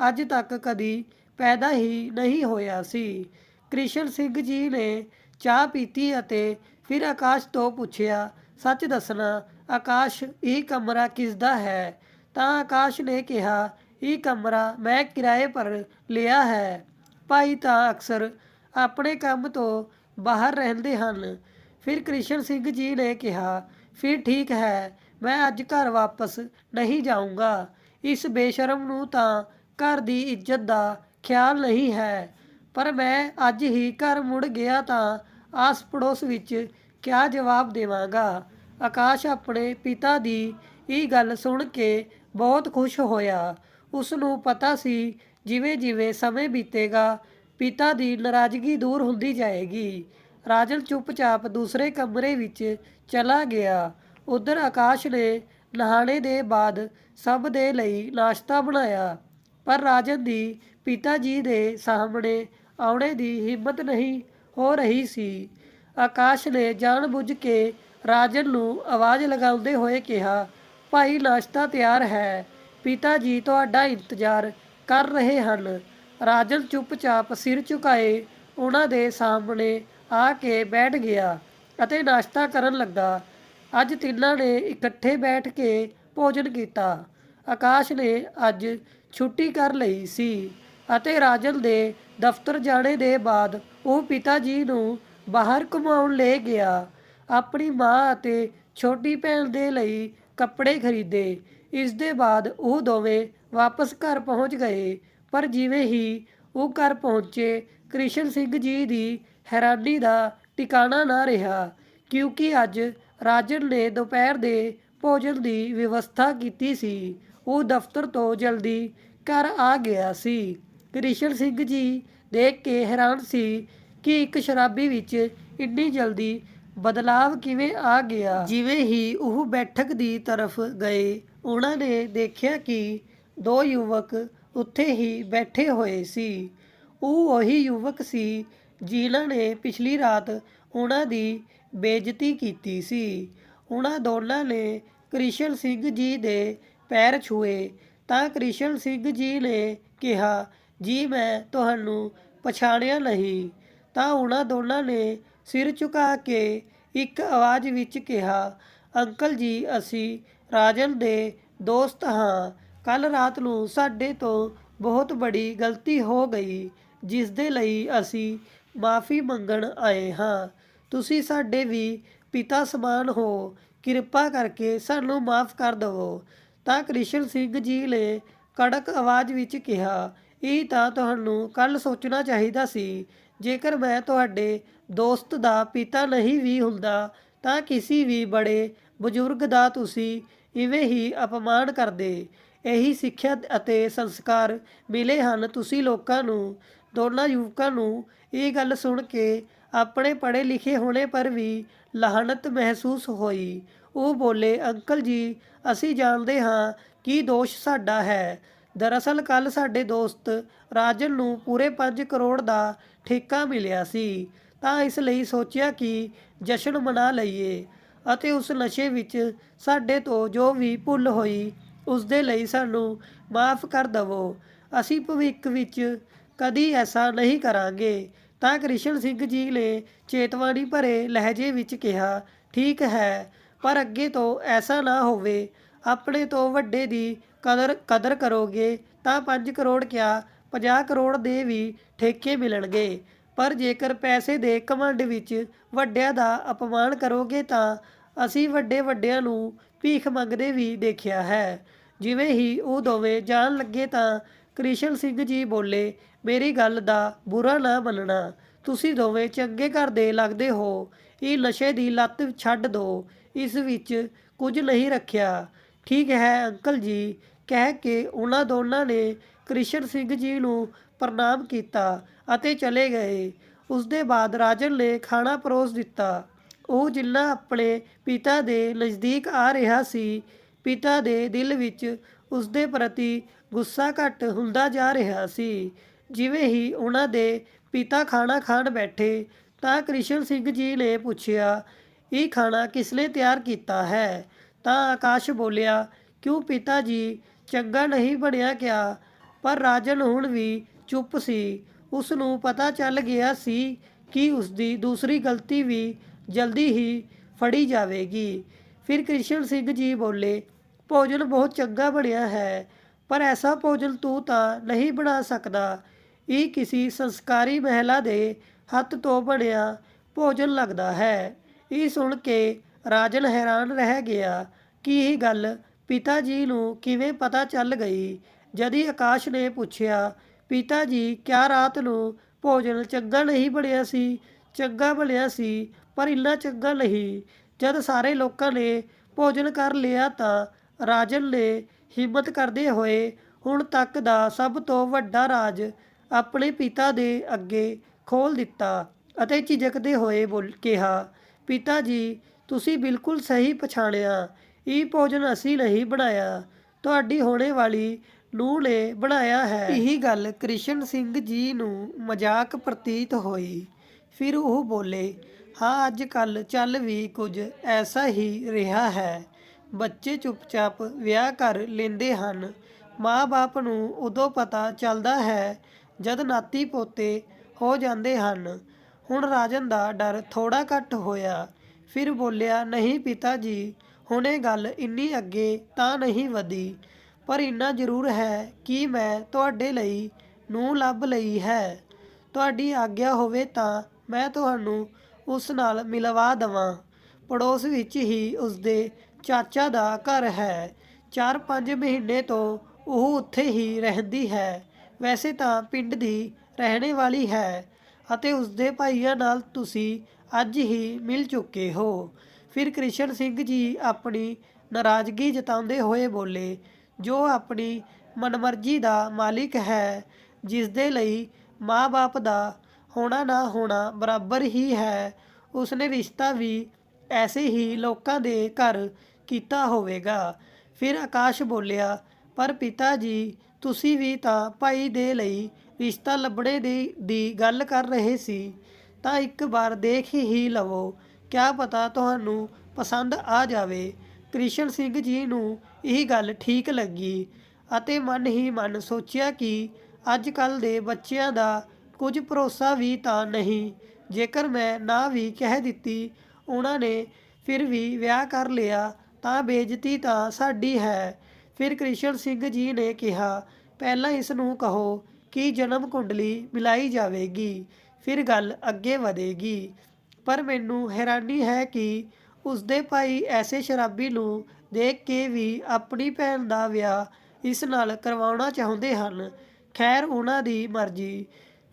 ਅੱਜ ਤੱਕ ਕਦੀ ਪੈਦਾ ਹੀ ਨਹੀਂ ਹੋਇਆ ਸੀ। ਕ੍ਰਿਸ਼ਨ ਸਿੰਘ ਜੀ ਨੇ ਚਾਹ ਪੀਤੀ ਅਤੇ ਫਿਰ ਆਕਾਸ਼ ਤੋਂ ਪੁੱਛਿਆ, ਸੱਚ ਦੱਸਣਾ ਆਕਾਸ਼, ਇਹ ਕਮਰਾ ਕਿਸ ਦਾ ਹੈ? ਤਾਂ ਆਕਾਸ਼ ਨੇ ਕਿਹਾ, ਇਹ ਕਮਰਾ ਮੈਂ ਕਿਰਾਏ ਪਰ ਲਿਆ ਹੈ। ਭਾਈ ਤਾਂ ਅਕਸਰ ਆਪਣੇ ਕੰਮ ਤੋਂ ਬਾਹਰ ਰਹਿੰਦੇ ਹਨ। ਫਿਰ ਕ੍ਰਿਸ਼ਨ ਸਿੰਘ ਜੀ ਨੇ ਕਿਹਾ, ਫਿਰ ਠੀਕ ਹੈ, ਮੈਂ ਅੱਜ ਘਰ ਵਾਪਸ ਨਹੀਂ ਜਾਊਂਗਾ। ਇਸ ਬੇਸ਼ਰਮ ਨੂੰ ਤਾਂ ਘਰ ਦੀ ਇੱਜ਼ਤ ਦਾ ਖਿਆਲ ਨਹੀਂ ਹੈ। ਪਰ ਮੈਂ ਅੱਜ ਹੀ ਘਰ ਮੁੜ ਗਿਆ ਤਾਂ ਆਸ ਪੜੋਸ ਵਿੱਚ ਕਿਆ ਜਵਾਬ ਦੇਵਾਂਗਾ। ਆਕਾਸ਼ ਆਪਣੇ ਪਿਤਾ ਦੀ ਇਹ ਗੱਲ ਸੁਣ ਕੇ ਬਹੁਤ ਖੁਸ਼ ਹੋਇਆ। ਉਸ ਨੂੰ ਪਤਾ ਸੀ ਜਿਵੇਂ ਜਿਵੇਂ ਸਮੇਂ ਬੀਤੇਗਾ ਪਿਤਾ ਦੀ ਨਾਰਾਜ਼ਗੀ ਦੂਰ ਹੁੰਦੀ ਜਾਏਗੀ। ਰਾਜਨ ਚੁੱਪਚਾਪ ਦੂਸਰੇ ਕਮਰੇ ਵਿੱਚ ਚਲਾ ਗਿਆ। ਉੱਧਰ ਆਕਾਸ਼ ਨੇ ਨਹਾਣੇ ਦੇ ਬਾਅਦ ਸਭ ਦੇ ਲਈ ਨਾਸ਼ਤਾ ਬਣਾਇਆ, ਪਰ ਰਾਜਨ ਦੀ ਪਿਤਾ ਜੀ ਦੇ ਸਾਹਮਣੇ ਆਉਣੇ ਦੀ ਹਿੰਮਤ ਨਹੀਂ ਹੋ ਰਹੀ ਸੀ। ਆਕਾਸ਼ ਨੇ ਜਾਣ-ਬੁੱਝ ਕੇ ਰਾਜਨ ਨੂੰ ਆਵਾਜ਼ ਲਗਾਉਂਦੇ ਹੋਏ ਕਿਹਾ, ਭਾਈ, ਨਾਸ਼ਤਾ ਤਿਆਰ ਹੈ। ਪਿਤਾ ਜੀ ਤੁਹਾਡਾ ਇੰਤਜ਼ਾਰ ਕਰ ਰਹੇ ਹਨ। ਰਾਜਨ ਚੁੱਪਚਾਪ ਸਿਰ ਝੁਕਾਏ ਉਹਨਾਂ ਦੇ ਸਾਹਮਣੇ ਆ ਕੇ ਬੈਠ ਗਿਆ ਅਤੇ ਨਾਸ਼ਤਾ ਕਰਨ ਲੱਗਾ। ਅੱਜ ਤਿੰਨਾਂ ਨੇ ਇਕੱਠੇ ਬੈਠ ਕੇ ਭੋਜਨ ਕੀਤਾ। ਆਕਾਸ਼ ਨੇ ਅੱਜ ਛੁੱਟੀ ਕਰ ਲਈ ਸੀ ਅਤੇ ਰਾਜਨ ਦੇ ਦਫ਼ਤਰ ਜਾਣੇ ਦੇ ਬਾਅਦ ਉਹ ਪਿਤਾ ਜੀ ਨੂੰ ਬਾਹਰ ਘੁਮਾਉਣ ਲੈ ਗਿਆ। ਆਪਣੀ ਮਾਂ ਅਤੇ ਛੋਟੀ ਭੈਣ ਦੇ ਲਈ ਕੱਪੜੇ ਖਰੀਦੇ। ਇਸ ਦੇ ਬਾਅਦ ਉਹ ਦੋਵੇਂ ਵਾਪਸ ਘਰ ਪਹੁੰਚ ਗਏ। ਪਰ ਜਿਵੇਂ ਹੀ ਉਹ ਘਰ ਪਹੁੰਚੇ, ਕ੍ਰਿਸ਼ਨ ਸਿੰਘ ਜੀ ਦੀ ਹੈਰਾਨੀ ਦਾ ਟਿਕਾਣਾ ਨਾ ਰਿਹਾ, ਕਿਉਂਕਿ ਅੱਜ ਰਾਜਨ ਨੇ ਦੁਪਹਿਰ ਦੇ ਭੋਜਨ ਦੀ ਵਿਵਸਥਾ ਕੀਤੀ ਸੀ। ਉਹ ਦਫ਼ਤਰ ਤੋਂ ਜਲਦੀ ਘਰ ਆ ਗਿਆ ਸੀ। ਕ੍ਰਿਸ਼ਨ ਸਿੰਘ ਜੀ ਦੇਖ ਕੇ ਹੈਰਾਨ ਸੀ ਕਿ ਇੱਕ ਸ਼ਰਾਬੀ ਵਿੱਚ ਇੰਨੀ ਜਲਦੀ ਬਦਲਾਵ ਕਿਵੇਂ ਆ ਗਿਆ। ਜਿਵੇਂ ਹੀ ਉਹ ਬੈਠਕ ਦੀ ਤਰਫ ਗਏ, ਉਹਨਾਂ ਨੇ ਦੇਖਿਆ ਕਿ ਦੋ ਯੁਵਕ ਉੱਥੇ ਹੀ ਬੈਠੇ ਹੋਏ ਸੀ। ਉਹ ਉਹੀ ਯੁਵਕ ਸੀ ਜਿਨ੍ਹਾਂ ਨੇ ਪਿਛਲੀ ਰਾਤ ਉਹਨਾਂ ਦੀ ਬੇਇੱਜ਼ਤੀ ਕੀਤੀ ਸੀ। ਉਹਨਾਂ ਦੋਨਾਂ ਨੇ ਕ੍ਰਿਸ਼ਨ ਸਿੰਘ ਜੀ ਦੇ ਪੈਰ ਛੂਏ ਤਾਂ ਕ੍ਰਿਸ਼ਨ ਸਿੰਘ ਜੀ ਨੇ ਕਿਹਾ, ਜੀ, ਮੈਂ ਤੁਹਾਨੂੰ ਪਛਾਣਿਆ ਨਹੀਂ। ਤਾਂ ਉਹਨਾਂ ਦੋਨਾਂ ਨੇ ਸਿਰ ਝੁਕਾ ਕੇ ਇੱਕ ਆਵਾਜ਼ ਵਿੱਚ ਕਿਹਾ, ਅੰਕਲ ਜੀ, ਅਸੀਂ ਰਾਜਨ ਦੇ ਦੋਸਤ ਹਾਂ। ਕੱਲ੍ਹ ਰਾਤ ਨੂੰ ਸਾਡੇ ਤੋਂ ਬਹੁਤ ਬੜੀ ਗਲਤੀ ਹੋ ਗਈ, ਜਿਸ ਦੇ ਲਈ ਅਸੀਂ ਮਾਫ਼ੀ ਮੰਗਣ ਆਏ ਹਾਂ। ਤੁਸੀਂ ਸਾਡੇ ਵੀ ਪਿਤਾ ਸਮਾਨ ਹੋ, ਕਿਰਪਾ ਕਰਕੇ ਸਾਨੂੰ ਮਾਫ਼ ਕਰ ਦੇਵੋ। ਤਾਂ ਕ੍ਰਿਸ਼ਨ ਸਿੰਘ ਜੀ ਨੇ ਕੜਕ ਆਵਾਜ਼ ਵਿੱਚ ਕਿਹਾ, ਇਹ ਤਾਂ ਤੁਹਾਨੂੰ ਕੱਲ੍ਹ ਸੋਚਣਾ ਚਾਹੀਦਾ ਸੀ ਜੇਕਰ ਮੈਂ ਤੁਹਾਡੇ ਦੋਸਤ ਦਾ ਪਿਤਾ ਨਹੀਂ ਵੀ ਹੁੰਦਾ ਤਾਂ ਕਿਸੇ ਵੀ ਬੜੇ ਬਜ਼ੁਰਗ ਦਾ ਤੁਸੀਂ ਇਵੇਂ ਹੀ ਅਪਮਾਨ ਕਰਦੇ। ਇਹੀ ਸਿੱਖਿਆ ਅਤੇ ਸੰਸਕਾਰ ਮਿਲੇ ਹਨ ਤੁਸੀਂ ਲੋਕਾਂ ਨੂੰ। ਦੋਨਾਂ ਯੁਵਕਾਂ ਨੂੰ ਇਹ ਗੱਲ ਸੁਣ ਕੇ ਆਪਣੇ ਪੜ੍ਹੇ ਲਿਖੇ ਹੋਣੇ ਪਰ ਵੀ ਲਾਹਨਤ ਮਹਿਸੂਸ ਹੋਈ। ਉਹ ਬੋਲੇ, ਅੰਕਲ ਜੀ, ਅਸੀਂ ਜਾਣਦੇ ਹਾਂ ਕਿ ਦੋਸ਼ ਸਾਡਾ ਹੈ। ਦਰਅਸਲ ਕੱਲ੍ਹ ਸਾਡੇ ਦੋਸਤ ਰਾਜਨ ਨੂੰ ਪੂਰੇ 5 ਕਰੋੜ ਦਾ ਠੇਕਾ ਮਿਲਿਆ ਸੀ, ਤਾਂ ਇਸ ਲਈ ਸੋਚਿਆ ਕਿ ਜਸ਼ਨ ਮਨਾ ਲਈਏ ਅਤੇ ਉਸ ਨਸ਼ੇ ਵਿੱਚ ਸਾਡੇ ਤੋਂ ਜੋ ਵੀ ਭੁੱਲ ਹੋਈ ਉਸ ਦੇ ਲਈ ਸਾਨੂੰ ਮਾਫ਼ ਕਰ ਦੇਵੋ। ਅਸੀਂ ਭਵਿੱਖ ਵਿੱਚ ਕਦੀ ਐਸਾ ਨਹੀਂ ਕਰਾਂਗੇ। ਤਾਂ ਕ੍ਰਿਸ਼ਨ ਸਿੰਘ ਜੀ ਨੇ ਚੇਤਵਾਨੀ ਭਰੇ ਲਹਿਜੇ ਵਿੱਚ ਕਿਹਾ, ਠੀਕ ਹੈ, ਪਰ ਅੱਗੇ ਤੋਂ ਐਸਾ ਨਾ ਹੋਵੇ। ਆਪਣੇ ਤੋਂ ਵੱਡੇ ਦੀ ਕਦਰ ਕਰੋਗੇ ਤਾਂ 5 ਕਰੋੜ ਕਿਆ 50 ਕਰੋੜ ਦੇ ਵੀ ਠੇਕੇ ਮਿਲਣਗੇ, ਪਰ ਜੇਕਰ ਪੈਸੇ ਦੇ ਘਮੰਡ ਵਿੱਚ ਵੱਡਿਆਂ ਦਾ ਅਪਮਾਨ ਕਰੋਗੇ ਤਾਂ ਅਸੀਂ ਵੱਡਿਆਂ ਨੂੰ ਭੀਖ ਮੰਗਦੇ ਵੀ ਦੇਖਿਆ ਹੈ। ਜਿਵੇਂ ਹੀ ਉਹ ਦੋਵੇਂ ਜਾਣ ਲੱਗੇ ਤਾਂ ਕ੍ਰਿਸ਼ਨ ਸਿੰਘ ਜੀ ਬੋਲੇ, ਮੇਰੀ ਗੱਲ ਦਾ ਬੁਰਾ ਨਾ ਮੰਨਣਾ, ਤੁਸੀਂ ਦੋਵੇਂ ਚੰਗੇ ਘਰ ਦੇ ਲੱਗਦੇ ਹੋ। ਇਹ ਨਸ਼ੇ ਦੀ ਲੱਤ ਛੱਡ ਦਿਓ, ਇਸ ਵਿੱਚ ਕੁਝ ਨਹੀਂ ਰੱਖਿਆ। ਠੀਕ ਹੈ ਅੰਕਲ ਜੀ, ਕਹਿ ਕੇ ਉਹਨਾਂ ਦੋਨਾਂ ਨੇ ਕ੍ਰਿਸ਼ਨ ਸਿੰਘ ਜੀ ਨੂੰ ਪ੍ਰਣਾਮ ਕੀਤਾ ਅਤੇ ਚਲੇ ਗਏ। ਉਸ ਦੇ ਬਾਅਦ ਰਾਜਨ ਨੇ ਖਾਣਾ ਪਰੋਸ ਦਿੱਤਾ। ਉਹ ਜਿੰਨਾ ਆਪਣੇ ਪਿਤਾ ਦੇ ਨਜ਼ਦੀਕ ਆ ਰਿਹਾ ਸੀ, ਪਿਤਾ ਦੇ ਦਿਲ ਵਿੱਚ ਉਸ ਦੇ ਪ੍ਰਤੀ ਗੁੱਸਾ ਘੱਟ ਹੁੰਦਾ ਜਾ ਰਿਹਾ ਸੀ। ਜਿਵੇਂ ਹੀ ਉਹਨਾਂ ਦੇ ਪਿਤਾ ਖਾਣਾ ਖਾਣ ਬੈਠੇ ਤਾਂ ਕ੍ਰਿਸ਼ਨ ਸਿੰਘ ਜੀ ਨੇ ਪੁੱਛਿਆ, ਇਹ ਖਾਣਾ ਕਿਸ ਨੇ ਤਿਆਰ ਕੀਤਾ ਹੈ? ਤਾਂ ਆਕਾਸ਼ ਬੋਲਿਆ, ਕਿਉਂ ਪਿਤਾ ਜੀ, ਚੰਗਾ ਨਹੀਂ ਬਣਿਆ ਕਿਆ? ਪਰ ਰਾਜਨ ਹੁਣ ਵੀ ਚੁੱਪ ਸੀ। ਉਸ ਨੂੰ ਪਤਾ ਚੱਲ ਗਿਆ ਸੀ ਕਿ ਉਸਦੀ ਦੂਸਰੀ ਗਲਤੀ ਵੀ ਜਲਦੀ ਹੀ ਫੜੀ ਜਾਵੇਗੀ। ਫਿਰ ਕ੍ਰਿਸ਼ਨ ਸਿੰਘ ਜੀ ਬੋਲੇ, ਭੋਜਨ ਬਹੁਤ ਚੰਗਾ ਬਣਿਆ ਹੈ, ਪਰ ਐਸਾ ਭੋਜਨ ਤੂੰ ਤਾਂ ਨਹੀਂ ਬਣਾ ਸਕਦਾ। ਇਹ ਕਿਸੇ ਸੰਸਕਾਰੀ ਮਹਿਲਾ ਦੇ ਹੱਥ ਤੋਂ ਬਣਿਆ ਭੋਜਨ ਲੱਗਦਾ ਹੈ। ਇਹ ਸੁਣ ਕੇ ਰਾਜਨ ਹੈਰਾਨ ਰਹਿ ਗਿਆ ਕਿ ਇਹ ਗੱਲ ਪਿਤਾ ਜੀ ਨੂੰ ਕਿਵੇਂ ਪਤਾ ਚੱਲ ਗਈ। ਜਦੀ ਆਕਾਸ਼ ਨੇ ਪੁੱਛਿਆ, ਪਿਤਾ ਜੀ, ਕਿਆ ਰਾਤ ਨੂੰ ਭੋਜਨ ਚੰਗਾ ਨਹੀਂ ਬਣਿਆ ਸੀ? ਚੰਗਾ ਬਣਿਆ ਸੀ, ਪਰ ਇੰਨਾ ਚੰਗਾ ਨਹੀਂ। ਜਦ ਸਾਰੇ ਲੋਕਾਂ ਨੇ ਭੋਜਨ ਕਰ ਲਿਆ ਤਾਂ ਰਾਜਨ ਨੇ ਹਿੰਮਤ ਕਰਦੇ ਹੋਏ ਹੁਣ ਤੱਕ ਦਾ ਸਭ ਤੋਂ ਵੱਡਾ ਰਾਜ ਆਪਣੇ ਪਿਤਾ ਦੇ ਅੱਗੇ ਖੋਲ੍ਹ ਦਿੱਤਾ ਅਤੇ ਝਿਜਕਦੇ ਹੋਏ ਕਿਹਾ, ਪਿਤਾ ਜੀ, ਤੁਸੀਂ ਬਿਲਕੁਲ ਸਹੀ ਪਛਾਣਿਆ। ਇਹ ਭੋਜਨ ਅਸੀਂ ਨਹੀਂ ਬਣਾਇਆ, ਤੁਹਾਡੀ ਹੋਣੇ ਵਾਲੀ ਨੂੰਹ ਨੇ ਬਣਾਇਆ ਹੈ। ਇਹ ਗੱਲ ਕ੍ਰਿਸ਼ਨ ਸਿੰਘ ਜੀ ਨੂੰ ਮਜ਼ਾਕ ਪ੍ਰਤੀਤ ਹੋਈ। ਫਿਰ ਉਹ ਬੋਲੇ, ਹਾਂ, ਅੱਜ ਕੱਲ੍ਹ ਚੱਲ ਵੀ ਕੁਝ ਐਸਾ ਹੀ ਰਿਹਾ ਹੈ। ਬੱਚੇ ਚੁੱਪਚਾਪ ਵਿਆਹ ਕਰ ਲੈਂਦੇ ਹਨ। ਮਾਂ-ਬਾਪ ਨੂੰ ਉਦੋਂ ਪਤਾ ਚੱਲਦਾ ਹੈ ਜਦ ਨਾਤੀ ਪੋਤੇ ਹੋ ਜਾਂਦੇ ਹਨ। ਹੁਣ ਰਾਜਨ ਦਾ ਡਰ ਥੋੜ੍ਹਾ ਘੱਟ ਹੋਇਆ। ਫਿਰ ਬੋਲਿਆ, ਨਹੀਂ ਪਿਤਾ ਜੀ, ਹੁਣ ਇਹ ਗੱਲ ਇੰਨੀ ਅੱਗੇ ਤਾਂ ਨਹੀਂ ਵਧੀ, ਪਰ ਇੰਨਾ ਜ਼ਰੂਰ ਹੈ ਕਿ ਮੈਂ ਤੁਹਾਡੇ ਲਈ ਨੂੰਹ ਲੱਭ ਲਈ ਹੈ। ਤੁਹਾਡੀ ਆਗਿਆ ਹੋਵੇ ਤਾਂ ਮੈਂ ਤੁਹਾਨੂੰ ਉਸ ਨਾਲ ਮਿਲਵਾ ਦੇਵਾਂ। ਪੜੋਸ ਵਿੱਚ ਹੀ ਉਸਦੇ ਚਾਚਾ ਦਾ ਘਰ ਹੈ। 4-5 ਮਹੀਨੇ ਤੋਂ ਉਹ ਉੱਥੇ ਹੀ ਰਹਿੰਦੀ ਹੈ। ਵੈਸੇ ਤਾਂ ਪਿੰਡ ਦੀ ਰਹਿਣੇ ਵਾਲੀ ਹੈ ਅਤੇ ਉਸਦੇ ਭਾਈਆਂ ਨਾਲ ਤੁਸੀਂ ਅੱਜ ਹੀ ਮਿਲ ਚੁੱਕੇ ਹੋ। ਫਿਰ ਕ੍ਰਿਸ਼ਨ ਸਿੰਘ ਜੀ ਆਪਣੀ ਨਾਰਾਜ਼ਗੀ ਜਤਾਉਂਦੇ ਹੋਏ ਬੋਲੇ, ਜੋ ਆਪਣੀ ਮਨਮਰਜ਼ੀ ਦਾ ਮਾਲਿਕ ਹੈ, ਜਿਸ ਦੇ ਲਈ ਮਾਂ-ਬਾਪ ਦਾ ਹੋਣਾ ਨਾ ਹੋਣਾ ਬਰਾਬਰ ਹੀ ਹੈ, ਉਸਨੇ ਰਿਸ਼ਤਾ ਵੀ ਐਸੇ ਹੀ ਲੋਕਾਂ ਦੇ ਘਰ ਕੀਤਾ ਹੋਵੇਗਾ। ਫਿਰ ਆਕਾਸ਼ ਬੋਲਿਆ, ਪਰ ਪਿਤਾ ਜੀ, ਤੁਸੀਂ ਵੀ ਤਾਂ ਭਾਈ ਦੇ ਲਈ ਰਿਸ਼ਤਾ ਲੱਭਣੇ ਦੀ ਗੱਲ ਕਰ ਰਹੇ ਸੀ, ਤਾਂ ਇੱਕ ਵਾਰ ਦੇਖ ਹੀ ਲਵੋ, ਕਿਆ ਪਤਾ ਤੁਹਾਨੂੰ ਪਸੰਦ ਆ ਜਾਵੇ। ਕ੍ਰਿਸ਼ਨ ਸਿੰਘ ਜੀ ਨੂੰ ਇਹ ਗੱਲ ਠੀਕ ਲੱਗੀ ਅਤੇ ਮਨ ਹੀ ਮਨ ਸੋਚਿਆ ਕਿ ਅੱਜ ਕੱਲ੍ਹ ਦੇ ਬੱਚਿਆਂ ਦਾ ਕੁਝ ਭਰੋਸਾ ਵੀ ਤਾਂ ਨਹੀਂ। ਜੇਕਰ ਮੈਂ ਨਾ ਵੀ ਕਹਿ ਦਿੱਤੀ, ਉਹਨਾਂ ਨੇ ਫਿਰ ਵੀ ਵਿਆਹ ਕਰ ਲਿਆ ਤਾਂ ਬੇਇੱਜ਼ਤੀ ਤਾਂ ਸਾਡੀ ਹੈ। ਫਿਰ ਕ੍ਰਿਸ਼ਨ ਸਿੰਘ ਜੀ ਨੇ ਕਿਹਾ, ਪਹਿਲਾਂ ਇਸ ਨੂੰ ਕਹੋ ਕਿ ਜਨਮ ਕੁੰਡਲੀ ਮਿਲਾਈ ਜਾਵੇਗੀ, ਫਿਰ ਗੱਲ ਅੱਗੇ ਵਧੇਗੀ। ਪਰ ਮੈਨੂੰ ਹੈਰਾਨੀ ਹੈ ਕਿ ਉਸਦੇ ਭਾਈ ਐਸੇ ਸ਼ਰਾਬੀ ਨੂੰ ਦੇਖ ਕੇ ਵੀ ਆਪਣੀ ਭੈਣ ਦਾ ਵਿਆਹ ਇਸ ਨਾਲ ਕਰਵਾਉਣਾ ਚਾਹੁੰਦੇ ਹਨ। ਖੈਰ, ਉਹਨਾਂ ਦੀ ਮਰਜ਼ੀ।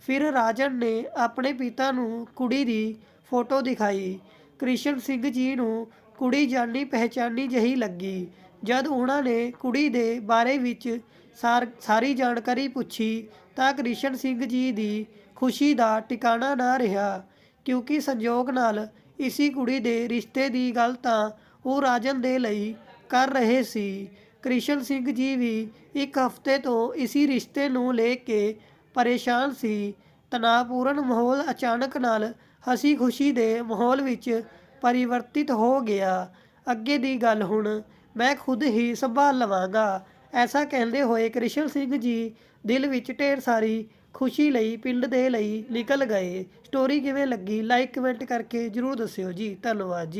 ਫਿਰ ਰਾਜਨ ਨੇ ਆਪਣੇ ਪਿਤਾ ਨੂੰ ਕੁੜੀ ਦੀ ਫੋਟੋ ਦਿਖਾਈ। ਕ੍ਰਿਸ਼ਨ ਸਿੰਘ ਜੀ ਨੂੰ ਕੁੜੀ ਜਾਣੀ ਪਹਿਚਾਨੀ ਜਿਹੀ ਲੱਗੀ। ਜਦ ਉਹਨਾਂ ਨੇ ਕੁੜੀ ਦੇ ਬਾਰੇ ਵਿੱਚ ਸਾਰੀ ਜਾਣਕਾਰੀ ਪੁੱਛੀ ਤਾਂ ਕ੍ਰਿਸ਼ਨ ਸਿੰਘ ਜੀ ਦੀ ਖੁਸ਼ੀ ਦਾ ਟਿਕਾਣਾ ਨਾ ਰਿਹਾ, ਕਿਉਂਕਿ ਸੰਜੋਗ ਨਾਲ ਇਸੀ ਕੁੜੀ ਦੇ ਰਿਸ਼ਤੇ ਦੀ ਗੱਲ ਤਾਂ ਉਹ ਰਾਜਨ ਦੇ ਲਈ ਕਰ ਰਹੇ ਸੀ। ਕ੍ਰਿਸ਼ਨ ਸਿੰਘ ਜੀ ਵੀ ਇੱਕ ਹਫ਼ਤੇ ਤੋਂ ਇਸੀ ਰਿਸ਼ਤੇ ਨੂੰ ਲੈ ਕੇ ਪਰੇਸ਼ਾਨ ਸੀ। ਤਣਾਅਪੂਰਨ ਮਾਹੌਲ ਅਚਾਨਕ ਨਾਲ ਹਸੀ ਖੁਸ਼ੀ ਦੇ ਮਾਹੌਲ ਵਿੱਚ ਪਰਿਵਰਤਿਤ ਹੋ ਗਿਆ। ਅੱਗੇ ਦੀ ਗੱਲ ਹੁਣ ਮੈਂ ਖੁਦ ਹੀ ਸੰਭਾਲ ਲਵਾਂਗਾ। ਐਸਾ ਕਹਿੰਦੇ ਹੋਏ ਕ੍ਰਿਸ਼ਨ ਸਿੰਘ ਜੀ ਦਿਲ ਵਿੱਚ ਢੇਰ ਸਾਰੀ ਖੁਸ਼ੀ ਲਈ ਪਿੰਡ ਦੇ ਲਈ ਨਿਕਲ ਗਏ। ਸਟੋਰੀ ਕਿਵੇਂ ਲੱਗੀ ਲਾਈਕ ਕਮੈਂਟ ਕਰਕੇ ਜ਼ਰੂਰ ਦੱਸਿਓ ਜੀ। ਧੰਨਵਾਦ ਜੀ।